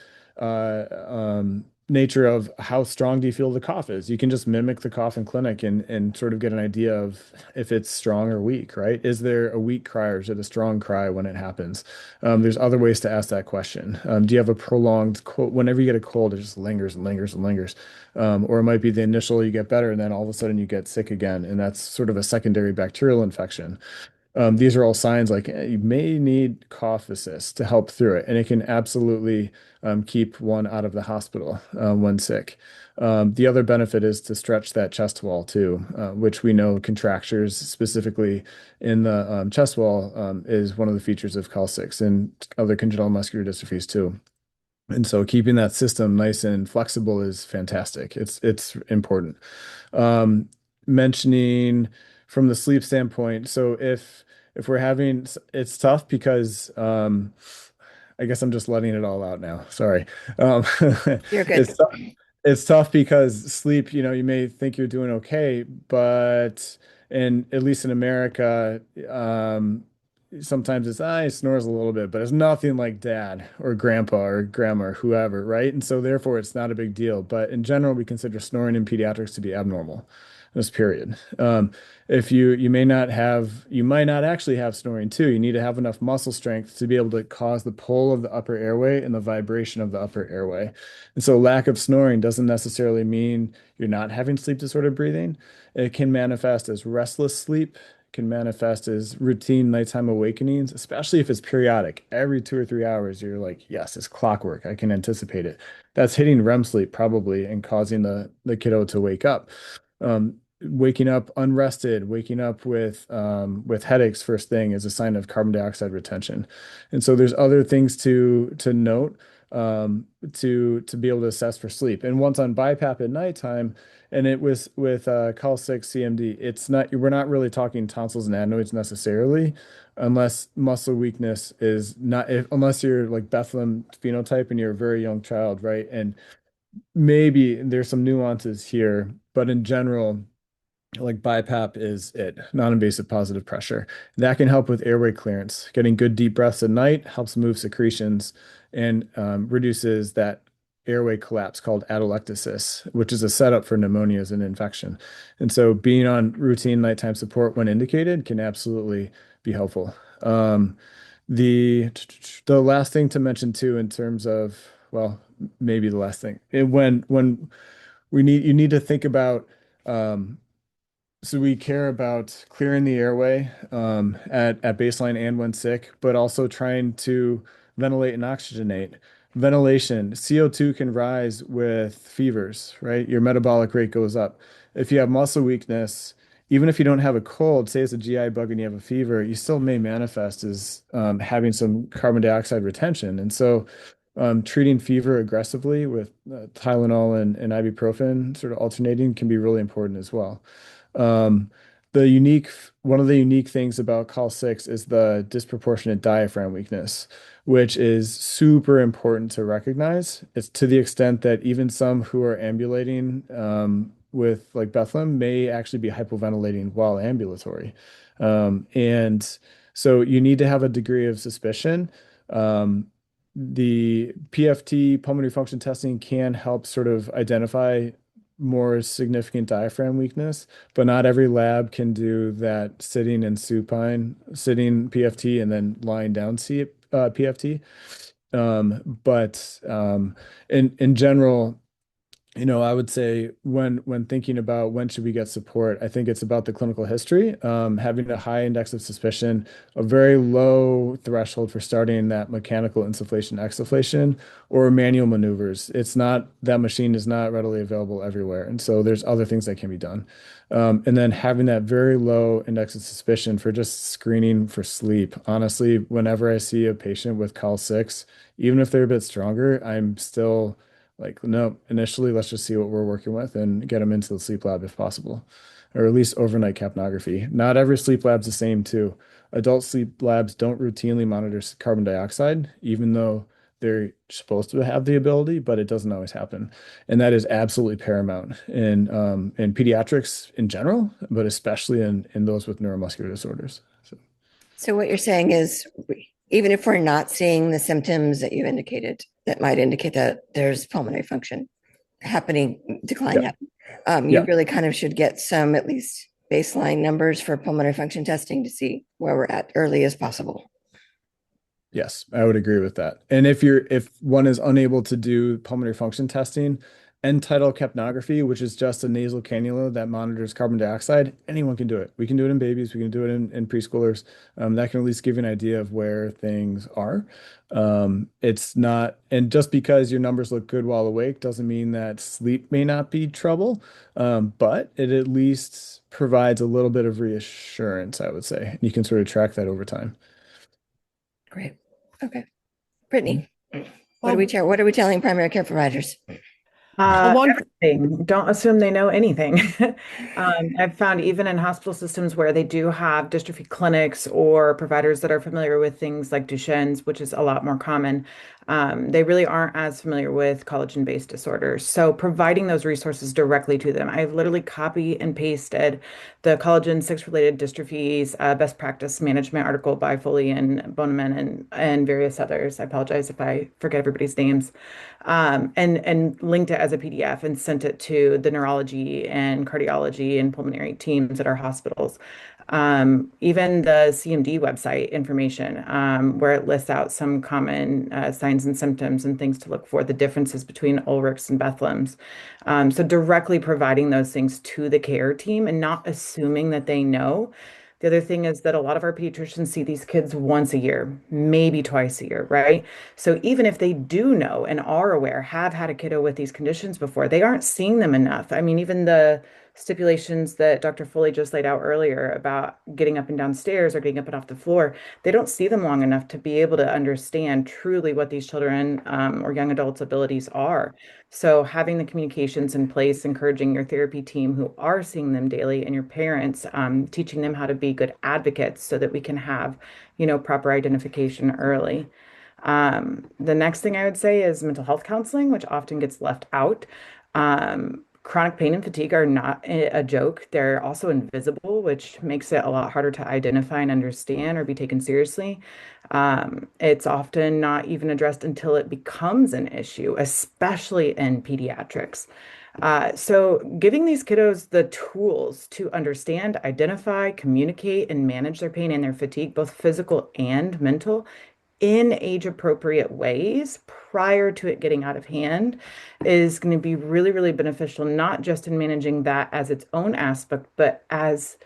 nature of how strong do you feel the cough is. You can just mimic the cough in clinic and sort of get an idea of if it's strong or weak, right? Is there a weak cry, or is it a strong cry when it happens? There's other ways to ask that question. Do you have a prolonged cold? Whenever you get a cold, it just lingers and lingers and lingers. Or it might be the initial, you get better, and then all of a sudden you get sick again, and that's sort of a secondary bacterial infection. These are all signs like you may need cough assist to help through it, and it can absolutely keep one out of the hospital when sick. The other benefit is to stretch that chest wall too, which we know contractures specifically in the chest wall is one of the features of Col6 and other congenital muscular dystrophies too. And so keeping that system nice and flexible is fantastic. It's important. Mentioning from the sleep standpoint, so if we're having, it's tough because I guess I'm just letting it all out now. Sorry. You're good. It's tough because sleep, you may think you're doing okay, but at least in America, sometimes it snores a little bit, but it's nothing like dad or grandpa or grandma or whoever, right? And so therefore it's not a big deal. But in general, we consider snoring in pediatrics to be abnormal. This period. If you might not actually have snoring too. You need to have enough muscle strength to be able to cause the pull of the upper airway and the vibration of the upper airway. And so lack of snoring doesn't necessarily mean you're not having sleep disordered breathing. It can manifest as restless sleep. can manifest as routine nighttime awakenings, especially if it's periodic. Every 2 or 3 hours, you're like, yes, it's clockwork. I can anticipate it. That's hitting REM sleep probably and causing the kiddo to wake up. Waking up unrested, waking up with headaches first thing is a sign of carbon dioxide retention. And so there's other things to note to be able to assess for sleep. And once on BiPAP at nighttime, and it was with Col6 CMD, it's not, we're not really talking tonsils and adenoids necessarily, unless muscle weakness is not, unless you're like Bethlehem phenotype and you're a very young child, right? And maybe there's some nuances here, but in general, like BiPAP is it, non-invasive positive pressure. That can help with airway clearance. Getting good deep breaths at night helps move secretions and reduces that airway collapse called atelectasis, which is a setup for pneumonia as an infection. And so being on routine nighttime support when indicated can absolutely be helpful. The last thing to mention too, in terms of, well, maybe the last thing, when you need to think about, so we care about clearing the airway at baseline and when sick, but also trying to ventilate and oxygenate. Ventilation, CO2 can rise with fevers, right? Your metabolic rate goes up. If you have muscle weakness, even if you don't have a cold, say it's a GI bug and you have a fever, you still may manifest as having some carbon dioxide retention. And so treating fever aggressively with Tylenol and ibuprofen sort of alternating can be really important as well. One of the unique things about Col6 is the disproportionate diaphragm weakness, which is super important to recognize. It's to the extent that even some who are ambulating with like Bethlehem may actually be hypoventilating while ambulatory. And so you need to have a degree of suspicion. The PFT, pulmonary function testing, can help sort of identify more significant diaphragm weakness, but not every lab can do that sitting and supine, sitting PFT and then lying down PFT. But in general, I would say when thinking about when should we get support, I think it's about the clinical history, having a high index of suspicion, a very low threshold for starting that mechanical insufflation, exsufflation, or manual maneuvers. It's not, that machine is not readily available everywhere. And so there's other things that can be done. And then having that very low index of suspicion for just screening for sleep. Honestly, whenever I see a patient with Col6, even if they're a bit stronger, I'm still like, no, initially, let's just see what we're working with and get them into the sleep lab if possible, or at least overnight capnography. Not every sleep lab's the same too. Adult sleep labs don't routinely monitor carbon dioxide, even though they're supposed to have the ability, but it doesn't always happen. And that is absolutely paramount in pediatrics in general, but especially in those with neuromuscular disorders. So what you're saying is, even if we're not seeing the symptoms that you indicated that might indicate that there's pulmonary function happening, decline, you really kind of should get some at least baseline numbers for pulmonary function testing to see where we're at early as possible. Yes, I would agree with that. And if one is unable to do pulmonary function testing, end-tidal capnography, which is just a nasal cannula that monitors carbon dioxide, anyone can do it. We can do it in babies. We can do it in preschoolers. That can at least give you an idea of where things are. It's not, and just because your numbers look good while awake doesn't mean that sleep may not be trouble, but it at least provides a little bit of reassurance, I would say. You can sort of track that over time. Great. Okay. Brittany, what are we telling primary care providers? Everything. Don't assume they know anything. I've found even in hospital systems where they do have dystrophy clinics or providers that are familiar with things like Duchenne's, which is a lot more common, they really aren't as familiar with collagen-based disorders. So providing those resources directly to them. I've literally copy and pasted the collagen 6 related dystrophies best practice management article by Foley and Boneman and various others. I apologize if I forget everybody's names. And linked it as a PDF and sent it to the neurology and cardiology and pulmonary teams at our hospitals. Even the CMD website information, where it lists out some common signs and symptoms and things to look for, the differences between Ulrich's and Bethlehem's. So directly providing those things to the care team and not assuming that they know. The other thing is that a lot of our pediatricians see these kids once a year, maybe twice a year, right? So even if they do know and are aware, have had a kiddo with these conditions before, they aren't seeing them enough. I mean, even the stipulations that Dr. Foley just laid out earlier about getting up and down stairs or getting up and off the floor, they don't see them long enough to be able to understand truly what these children or young adults' abilities are. So having the communications in place, encouraging your therapy team who are seeing them daily and your parents, teaching them how to be good advocates so that we can have, proper identification early. The next thing I would say is mental health counseling, which often gets left out. Chronic pain and fatigue are not a joke. They're also invisible, which makes it a lot harder to identify and understand or be taken seriously. It's often not even addressed until it becomes an issue, especially in pediatrics. So giving these kiddos the tools to understand, identify, communicate, and manage their pain and their fatigue, both physical and mental, in age-appropriate ways prior to it getting out of hand is going to be really, really beneficial, not just in managing that as its own aspect, but as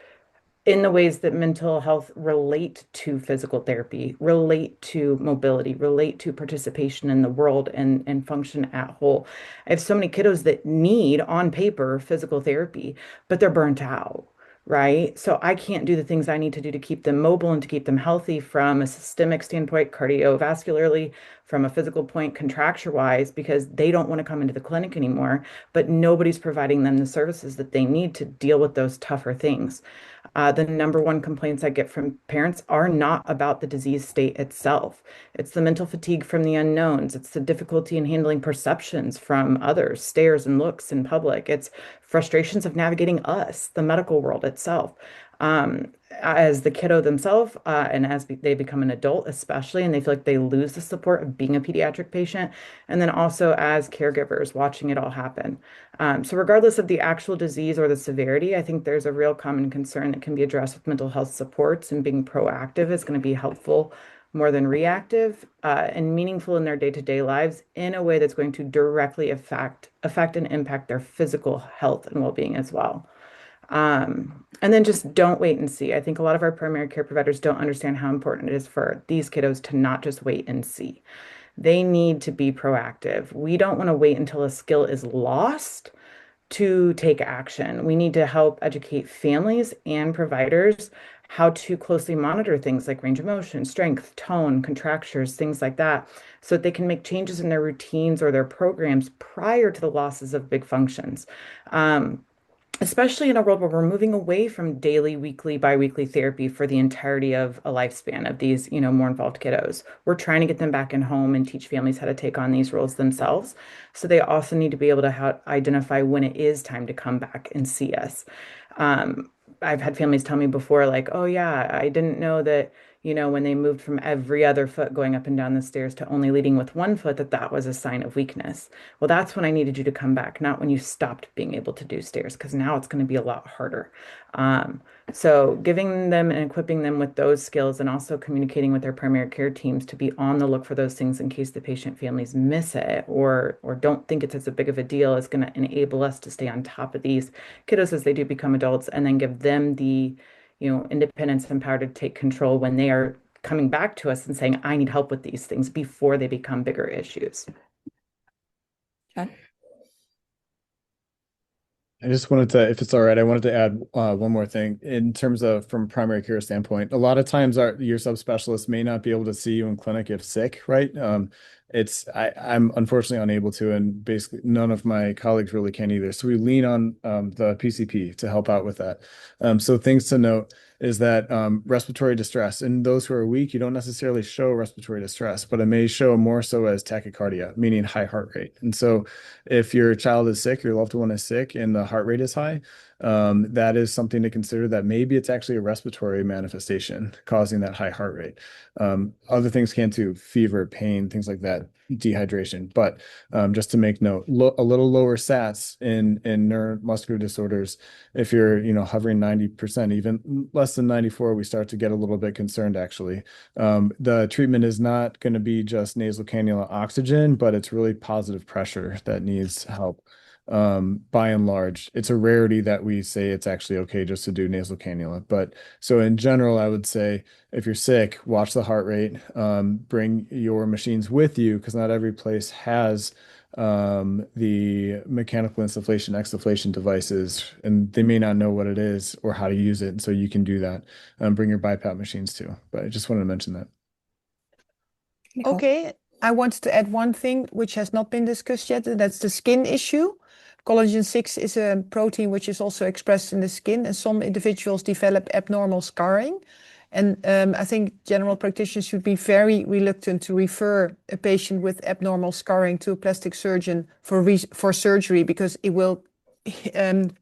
in the ways that mental health relate to physical therapy, relate to mobility, relate to participation in the world and function at whole. I have so many kiddos that need, on paper, physical therapy, but they're burnt out. Right. So I can't do the things I need to do to keep them mobile and to keep them healthy from a systemic standpoint, cardiovascularly, from a physical point, contracture wise, because they don't want to come into the clinic anymore, but nobody's providing them the services that they need to deal with those tougher things. The number one complaints I get from parents are not about the disease state itself. It's the mental fatigue from the unknowns. It's the difficulty in handling perceptions from others, stares and looks in public. It's frustrations of navigating us, the medical world itself. As the kiddo themselves, and as they become an adult, especially, and they feel like they lose the support of being a pediatric patient, and then also as caregivers watching it all happen. So regardless of the actual disease or the severity, I think there's a real common concern that can be addressed with mental health supports, and being proactive is going to be helpful more than reactive, and meaningful in their day-to-day lives in a way that's going to directly affect and impact their physical health and well-being as well. And then just don't wait and see. I think a lot of our primary care providers don't understand how important it is for these kiddos to not just wait and see. They need to be proactive. We don't want to wait until a skill is lost to take action. We need to help educate families and providers how to closely monitor things like range of motion, strength, tone, contractures, things like that, so that they can make changes in their routines or their programs prior to the losses of big functions. Especially in a world where we're moving away from daily, weekly, biweekly therapy for the entirety of a lifespan of these, more involved kiddos. We're trying to get them back in home and teach families how to take on these roles themselves. So they also need to be able to identify when it is time to come back and see us. I've had families tell me before, like, oh yeah, I didn't know that, when they moved from every other foot going up and down the stairs to only leading with one foot, that was a sign of weakness. Well, that's when I needed you to come back, not when you stopped being able to do stairs, because now it's going to be a lot harder. So giving them and equipping them with those skills, and also communicating with their primary care teams to be on the look for those things in case the patient families miss it or don't think it's as big of a deal, is going to enable us to stay on top of these kiddos as they do become adults, and then give them the independence and power to take control when they are coming back to us and saying, I need help with these things before they become bigger issues. John? I just wanted to, if it's all right, I wanted to add one more thing in terms of from primary care standpoint. A lot of times your subspecialist may not be able to see you in clinic if sick, right? I'm unfortunately unable to, and basically none of my colleagues really can either. So we lean on the PCP to help out with that. So things to note is that respiratory distress, in those who are weak, you don't necessarily show respiratory distress, but it may show more so as tachycardia, meaning high heart rate. And so if your child is sick, your loved one is sick, and the heart rate is high, that is something to consider, that maybe it's actually a respiratory manifestation causing that high heart rate. Other things can too, fever, pain, things like that, dehydration. But just to make note, a little lower SATs in neuromuscular disorders, if you're hovering 90%, even less than 94, we start to get a little bit concerned actually. The treatment is not going to be just nasal cannula oxygen, but it's really positive pressure that needs help. by and large. It's a rarity that we say it's actually okay just to do nasal cannula. But so in general, I would say if you're sick, watch the heart rate, bring your machines with you because not every place has the mechanical insufflation, exsufflation devices, and they may not know what it is or how to use it. And so you can do that. Bring your BiPAP machines too. But I just wanted to mention that. Nicole? Okay, I wanted to add one thing which has not been discussed yet, and that's the skin issue. Collagen 6 is a protein which is also expressed in the skin, and some individuals develop abnormal scarring. And I think general practitioners should be very reluctant to refer a patient with abnormal scarring to a plastic surgeon for surgery because it will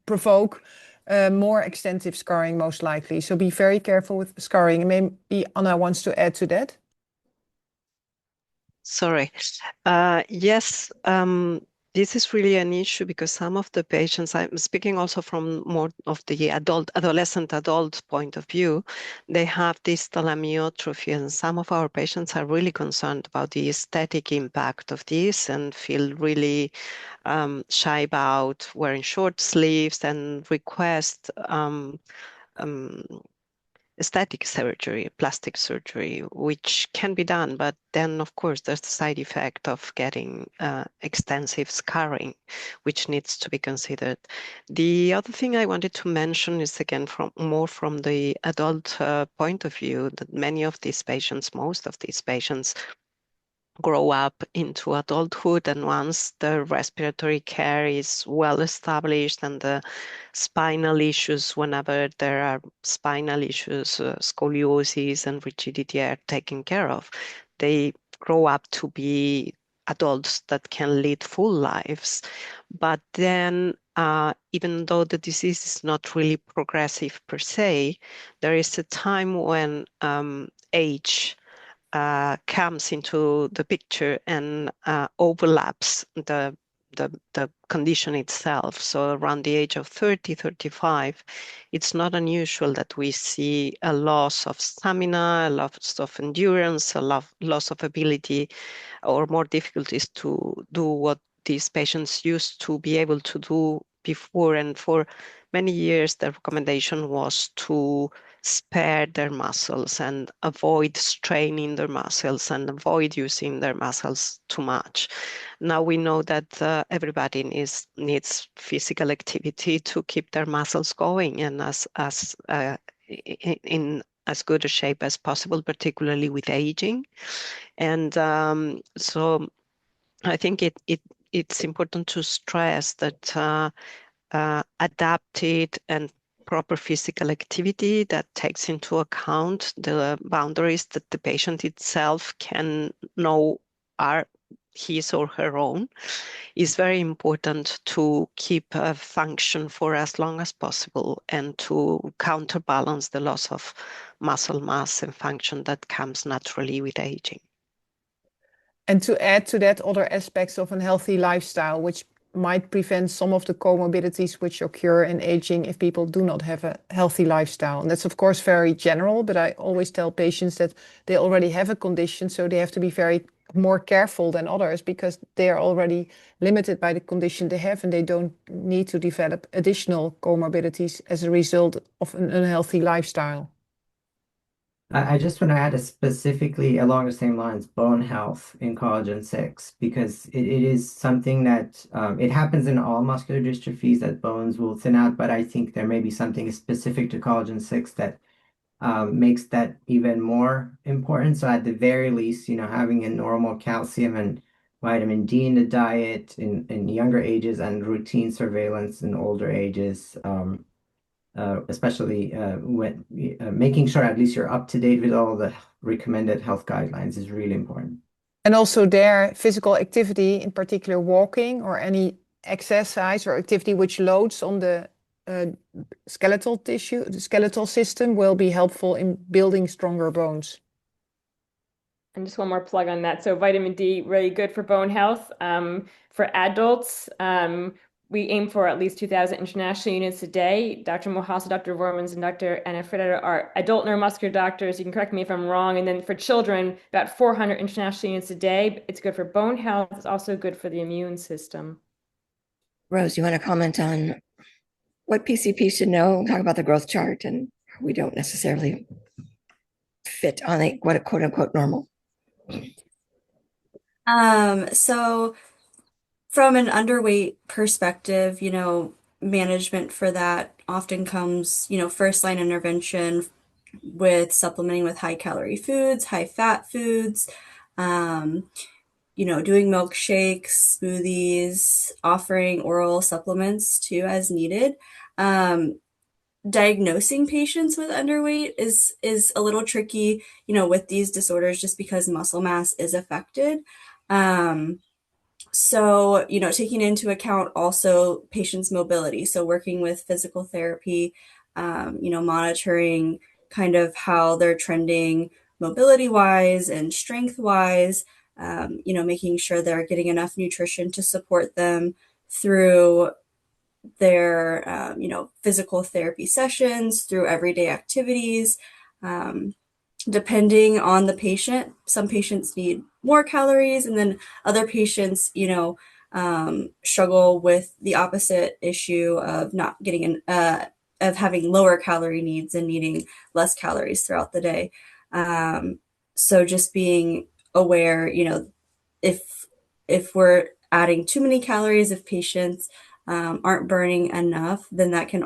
provoke more extensive scarring most likely. So be very careful with scarring. And maybe Anna wants to add to that. Sorry. Yes, this is really an issue because some of the patients, I'm speaking also from more of the adolescent adult point of view, they have distal amyotrophy, and some of our patients are really concerned about the aesthetic impact of this and feel really shy about wearing short sleeves and request aesthetic surgery, plastic surgery, which can be done, but then of course there's the side effect of getting extensive scarring, which needs to be considered. The other thing I wanted to mention is again more from the adult point of view, that many of these patients, most of these patients, grow up into adulthood, and once the respiratory care is well established and the spinal issues, whenever there are spinal issues, scoliosis and rigidity are taken care of, they grow up to be adults that can lead full lives. But then even though the disease is not really progressive per se, there is a time when age comes into the picture and overlaps the condition itself. So around the age of 30, 35, it's not unusual that we see a loss of stamina, a loss of endurance, a loss of ability, or more difficulties to do what these patients used to be able to do before. And for many years, the recommendation was to spare their muscles and avoid straining their muscles and avoid using their muscles too much. Now we know that everybody needs physical activity to keep their muscles going and in as good a shape as possible, particularly with aging. And so I think it's important to stress that adapted and proper physical activity that takes into account the boundaries that the patient itself can know are his or her own is very important to keep a function for as long as possible and to counterbalance the loss of muscle mass and function that comes naturally with aging. And to add to that, other aspects of a healthy lifestyle, which might prevent some of the comorbidities which occur in aging if people do not have a healthy lifestyle. And that's of course very general, but I always tell patients that they already have a condition, so they have to be very more careful than others because they are already limited by the condition they have and they don't need to develop additional comorbidities as a result of an unhealthy lifestyle. I just want to add specifically along the same lines, bone health in collagen 6, because it is something that it happens in all muscular dystrophies that bones will thin out, but I think there may be something specific to collagen 6 that makes that even more important. So at the very least, having a normal calcium and vitamin D in the diet in younger ages and routine surveillance in older ages, especially when making sure at least you're up to date with all the recommended health guidelines is really important. And also their physical activity, in particular walking or any exercise or activity which loads on the skeletal tissue, the skeletal system will be helpful in building stronger bones. And just one more plug on that. So vitamin D, really good for bone health. For adults, we aim for at least 2,000 international units a day. Dr. Mohassel, Dr. Voermans, and Dr. Anna Ferreiro are adult neuromuscular doctors. You can correct me if I'm wrong. And then for children, about 400 international units a day. It's good for bone health. It's also good for the immune system. Rose, you want to comment on what PCP should know? Talk about the growth chart, and we don't necessarily fit on what a quote unquote normal. So from an underweight perspective, management for that often comes, first line intervention with supplementing with high calorie foods, high fat foods, doing milkshakes, smoothies, offering oral supplements too as needed. Diagnosing patients with underweight is a little tricky, with these disorders just because muscle mass is affected. So, taking into account also patients' mobility. So working with physical therapy, monitoring kind of how they're trending mobility-wise and strength-wise, making sure they're getting enough nutrition to support them through their, physical therapy sessions, through everyday activities. Depending on the patient, some patients need more calories, and then other patients, struggle with the opposite issue of not getting of having lower calorie needs and needing less calories throughout the day. So just being aware, if we're adding too many calories, if patients aren't burning enough, then that can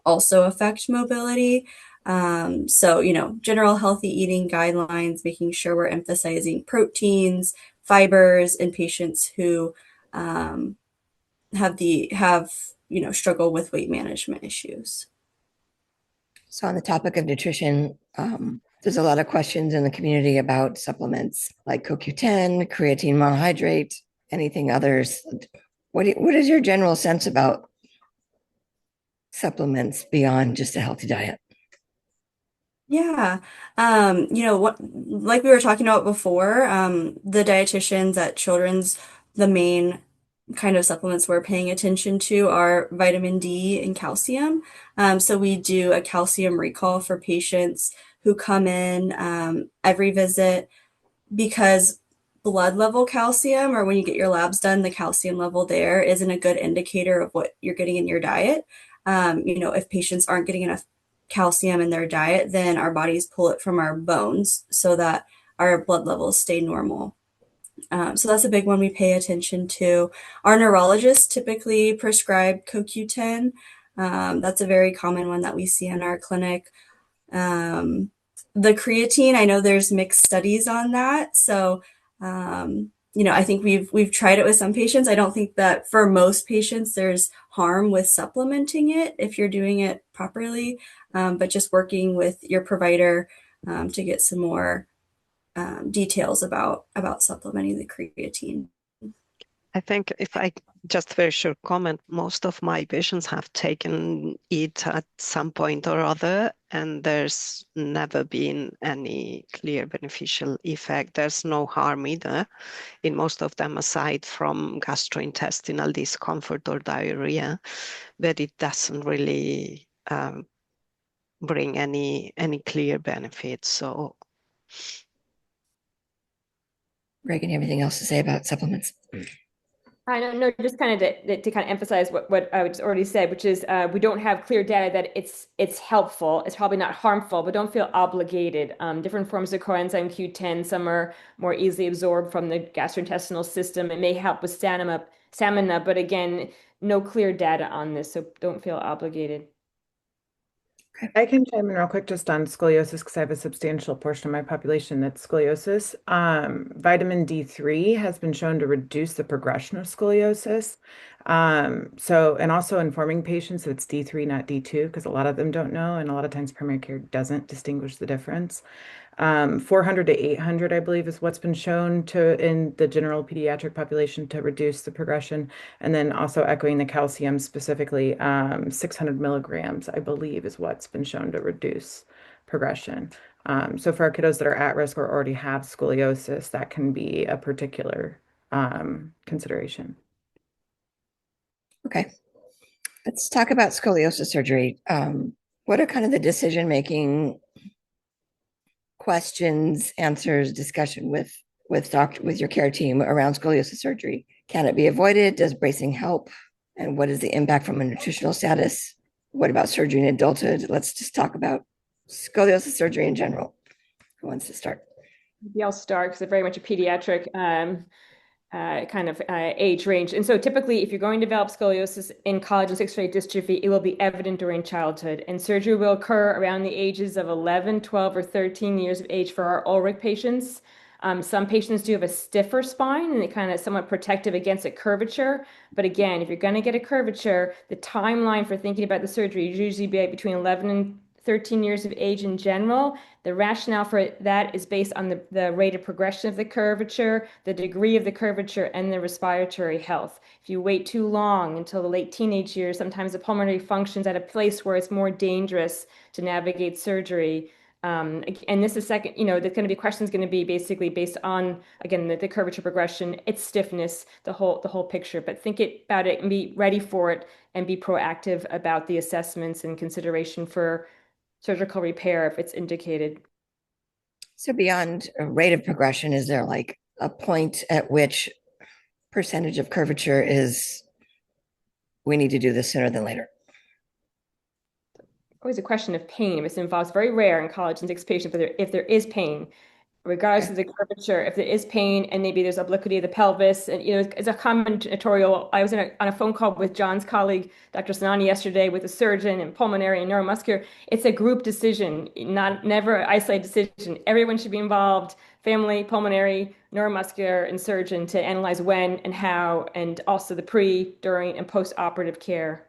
also affect mobility. So, general healthy eating guidelines, making sure we're emphasizing proteins, fibers in patients who struggle with weight management issues. So on the topic of nutrition, there's a lot of questions in the community about supplements like CoQ10, creatine monohydrate, anything others. What is your general sense about supplements beyond just a healthy diet? Yeah. Like we were talking about before, the dietitians at Children's, the main kind of supplements we're paying attention to are vitamin D and calcium. So we do a calcium recall for patients who come in every visit, because blood level calcium, or when you get your labs done, the calcium level there isn't a good indicator of what you're getting in your diet. If patients aren't getting enough calcium in their diet, then our bodies pull it from our bones so that our blood levels stay normal. So that's a big one we pay attention to. Our neurologists typically prescribe CoQ10. That's a very common one that we see in our clinic. The creatine, I know there's mixed studies on that. So, I think we've tried it with some patients. I don't think that for most patients there's harm with supplementing it if you're doing it properly, but just working with your provider to get some more details about supplementing the creatine. I think if I just very short comment, most of my patients have taken it at some point or other, and there's never been any clear beneficial effect. There's no harm either in most of them, aside from gastrointestinal discomfort or diarrhea, but it doesn't really bring any clear benefits. So, Regan, anything else to say about supplements? I don't know, just kind of to kind of emphasize what I just already said, which is we don't have clear data that it's helpful. It's probably not harmful, but don't feel obligated. Different forms of coenzyme Q10, some are more easily absorbed from the gastrointestinal system. It may help with stamina, but again, no clear data on this, so don't feel obligated. I can chime in real quick just on scoliosis because I have a substantial portion of my population that's scoliosis. Vitamin D3 has been shown to reduce the progression of scoliosis. And also informing patients that it's D3, not D2, because a lot of them don't know, and a lot of times primary care doesn't distinguish the difference. 400 to 800, I believe, is what's been shown in the general pediatric population to reduce the progression. And then also echoing the calcium specifically, 600 milligrams, I believe, is what's been shown to reduce progression. So for our kiddos that are at risk or already have scoliosis, that can be a particular consideration. Okay. Let's talk about scoliosis surgery. What are kind of the decision-making questions, answers, discussion with your care team around scoliosis surgery? Can it be avoided? Does bracing help? And what is the impact from a nutritional status? What about surgery in adulthood? Let's just talk about scoliosis surgery in general. Who wants to start? Maybe I'll start because it's very much a pediatric age range. And so typically, if you're going to develop scoliosis in collagen 6-trait dystrophy, it will be evident during childhood. And surgery will occur around the ages of 11, 12, or 13 years of age for our Ulrich patients. Some patients do have a stiffer spine and it kind of somewhat protective against a curvature. But again, if you're going to get a curvature, the timeline for thinking about the surgery is usually between 11 and 13 years of age in general. The rationale for that is based on the rate of progression of the curvature, the degree of the curvature, and the respiratory health. If you wait too long until the late teenage years, sometimes the pulmonary functions at a place where it's more dangerous to navigate surgery. And this is second, there's going to be questions going to be basically based on, again, the curvature progression, its stiffness, the whole picture. But think about it and be ready for it and be proactive about the assessments and consideration for surgical repair if it's indicated. So beyond a rate of progression, is there like a point at which percentage of curvature is we need to do this sooner than later? Always a question of pain. If it's involves very rare in collagen 6 patients, but if there is pain, regardless of the curvature, if there is pain and maybe there's obliquity of the pelvis, and it's a combinatorial. I was on a phone call with John's colleague, Dr. Sanani, yesterday with a surgeon and pulmonary and neuromuscular. It's a group decision, never an isolated decision. Everyone should be involved, family, pulmonary, neuromuscular, and surgeon to analyze when and how, and also the pre, during, and post-operative care.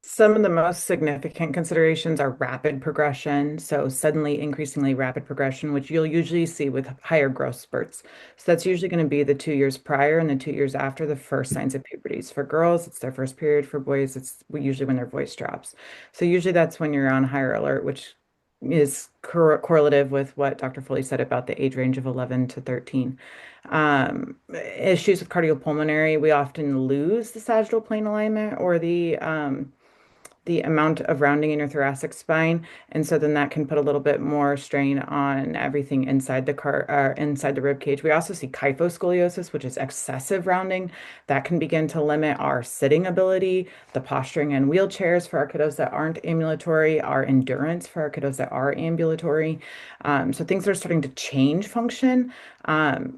Some of the most significant considerations are rapid progression, so suddenly increasingly rapid progression, which you'll usually see with higher growth spurts. So that's usually going to be the 2 years prior and the 2 years after the first signs of puberty. For girls, it's their first period. For boys, it's usually when their voice drops. So usually that's when you're on higher alert, which is correlative with what Dr. Foley said about the age range of 11 to 13. Issues with cardiopulmonary, we often lose the sagittal plane alignment or the amount of rounding in your thoracic spine. And so then that can put a little bit more strain on everything inside the rib cage. We also see kyphoscoliosis, which is excessive rounding. That can begin to limit our sitting ability, the posturing in wheelchairs for our kiddos that aren't ambulatory, our endurance for our kiddos that are ambulatory. So things are starting to change function.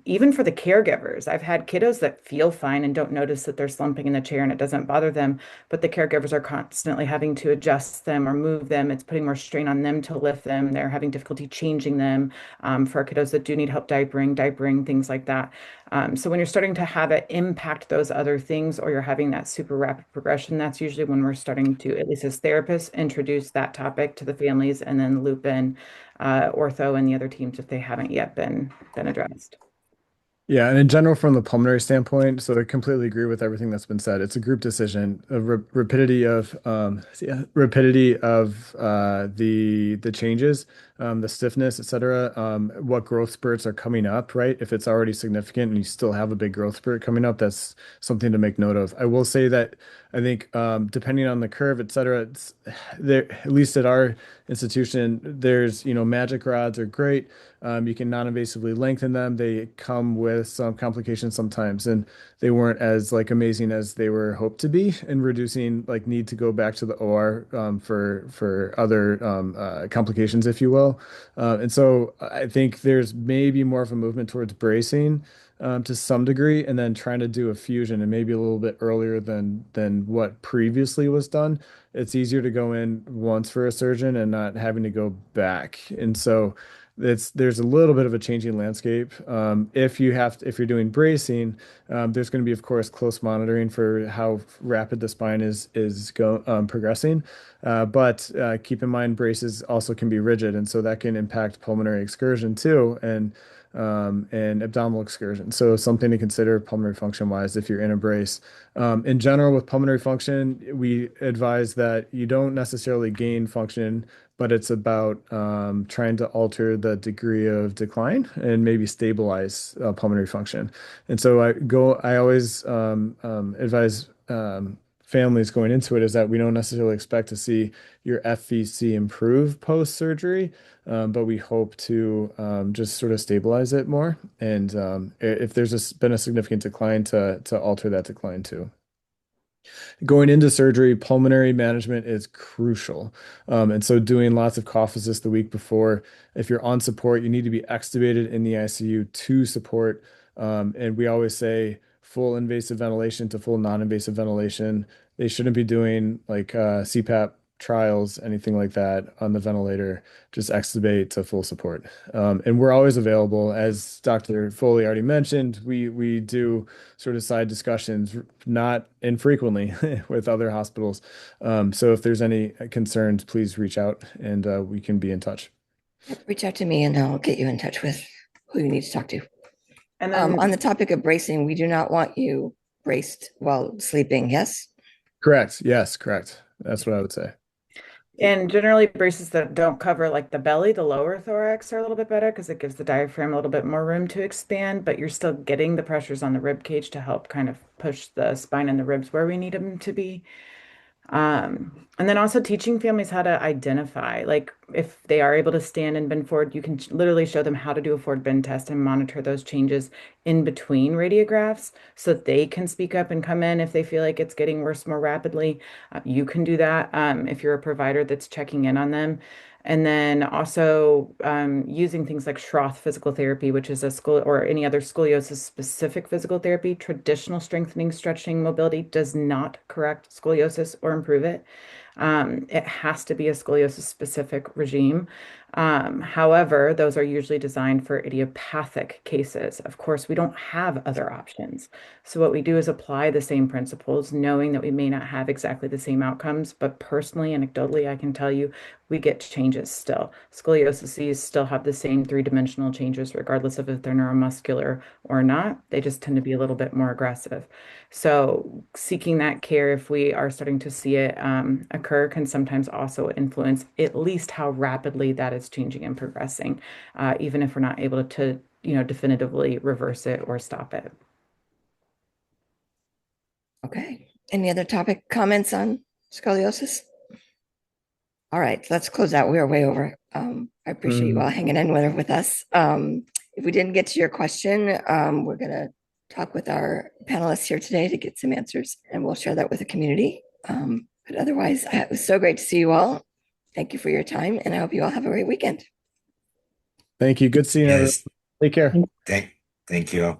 Even for the caregivers, I've had kiddos that feel fine and don't notice that they're slumping in the chair and it doesn't bother them, but the caregivers are constantly having to adjust them or move them. It's putting more strain on them to lift them. They're having difficulty changing them. For our kiddos that do need help diapering, things like that. So when you're starting to have it impact those other things, or you're having that super rapid progression, that's usually when we're starting to, at least as therapists, introduce that topic to the families and then loop in ortho and the other teams if they haven't yet been addressed. Yeah, and in general, from the pulmonary standpoint, so I completely agree with everything that's been said. It's a group decision. Rapidity of the changes, the stiffness, et cetera. What growth spurts are coming up, right? If it's already significant and you still have a big growth spurt coming up, that's something to make note of. I will say that I think depending on the curve, et cetera, it's there, at least at our institution, there's, magic rods are great. You can non-invasively lengthen them. They come with some complications sometimes, and they weren't as amazing as they were hoped to be in reducing need to go back to the OR for other complications, if you will. And so I think there's maybe more of a movement towards bracing to some degree, and then trying to do a fusion and maybe a little bit earlier than what previously was done. It's easier to go in once for a surgeon and not having to go back. And so there's a little bit of a changing landscape. If you're doing bracing, there's going to be, of course, close monitoring for how rapid the spine is progressing. But keep in mind, braces also can be rigid, and so that can impact pulmonary excursion too, and abdominal excursion. So something to consider pulmonary function wise if you're in a brace. In general, with pulmonary function, we advise that you don't necessarily gain function, but it's about trying to alter the degree of decline and maybe stabilize pulmonary function. And so I always advise families going into it is that we don't necessarily expect to see your FVC improve post-surgery, but we hope to just sort of stabilize it more. And if there's been a significant decline, to alter that decline too. Going into surgery, pulmonary management is crucial. And so doing lots of cough assist the week before. If you're on support, you need to be extubated in the ICU to support. And we always say full invasive ventilation to full non-invasive ventilation. They shouldn't be doing like CPAP trials, anything like that on the ventilator, just extubate to full support. And we're always available. As Dr. Foley already mentioned, we do sort of side discussions, not infrequently, with other hospitals. So if there's any concerns, please reach out and we can be in touch. Reach out to me and I'll get you in touch with who you need to talk to. And then On the topic of bracing, we do not want you braced while sleeping, yes? Correct. Yes, correct. That's what I would say. And generally braces that don't cover like the belly, the lower thorax are a little bit better because it gives the diaphragm a little bit more room to expand, but you're still getting the pressures on the rib cage to help kind of push the spine and the ribs where we need them to be. And then also teaching families how to identify, like if they are able to stand and bend forward, you can literally show them how to do a forward bend test and monitor those changes in between radiographs so that they can speak up and come in if they feel like it's getting worse more rapidly. You can do that if you're a provider that's checking in on them. And then also using things like Schroth physical therapy, which is or any other scoliosis specific physical therapy. Traditional strengthening, stretching, mobility does not correct scoliosis or improve it. It has to be a scoliosis specific regime. However, those are usually designed for idiopathic cases. Of course, we don't have other options. So what we do is apply the same principles, knowing that we may not have exactly the same outcomes, but personally, anecdotally, I can tell you we get changes still. Scoliosis still have the same three-dimensional changes, regardless of if they're neuromuscular or not. They just tend to be a little bit more aggressive. So seeking that care, if we are starting to see it occur, can sometimes also influence at least how rapidly that is changing and progressing, even if we're not able to, definitively reverse it or stop it. Okay. Any other topic comments on scoliosis? All right, let's close out. We are way over. I appreciate you all hanging in with us. If we didn't get to your question, we're going to talk with our panelists here today to get some answers, and we'll share that with the community. But otherwise, it was so great to see you all. Thank you for your time, and I hope you all have a great weekend. Thank you. Good seeing everyone. Yes. Take care. Thank you.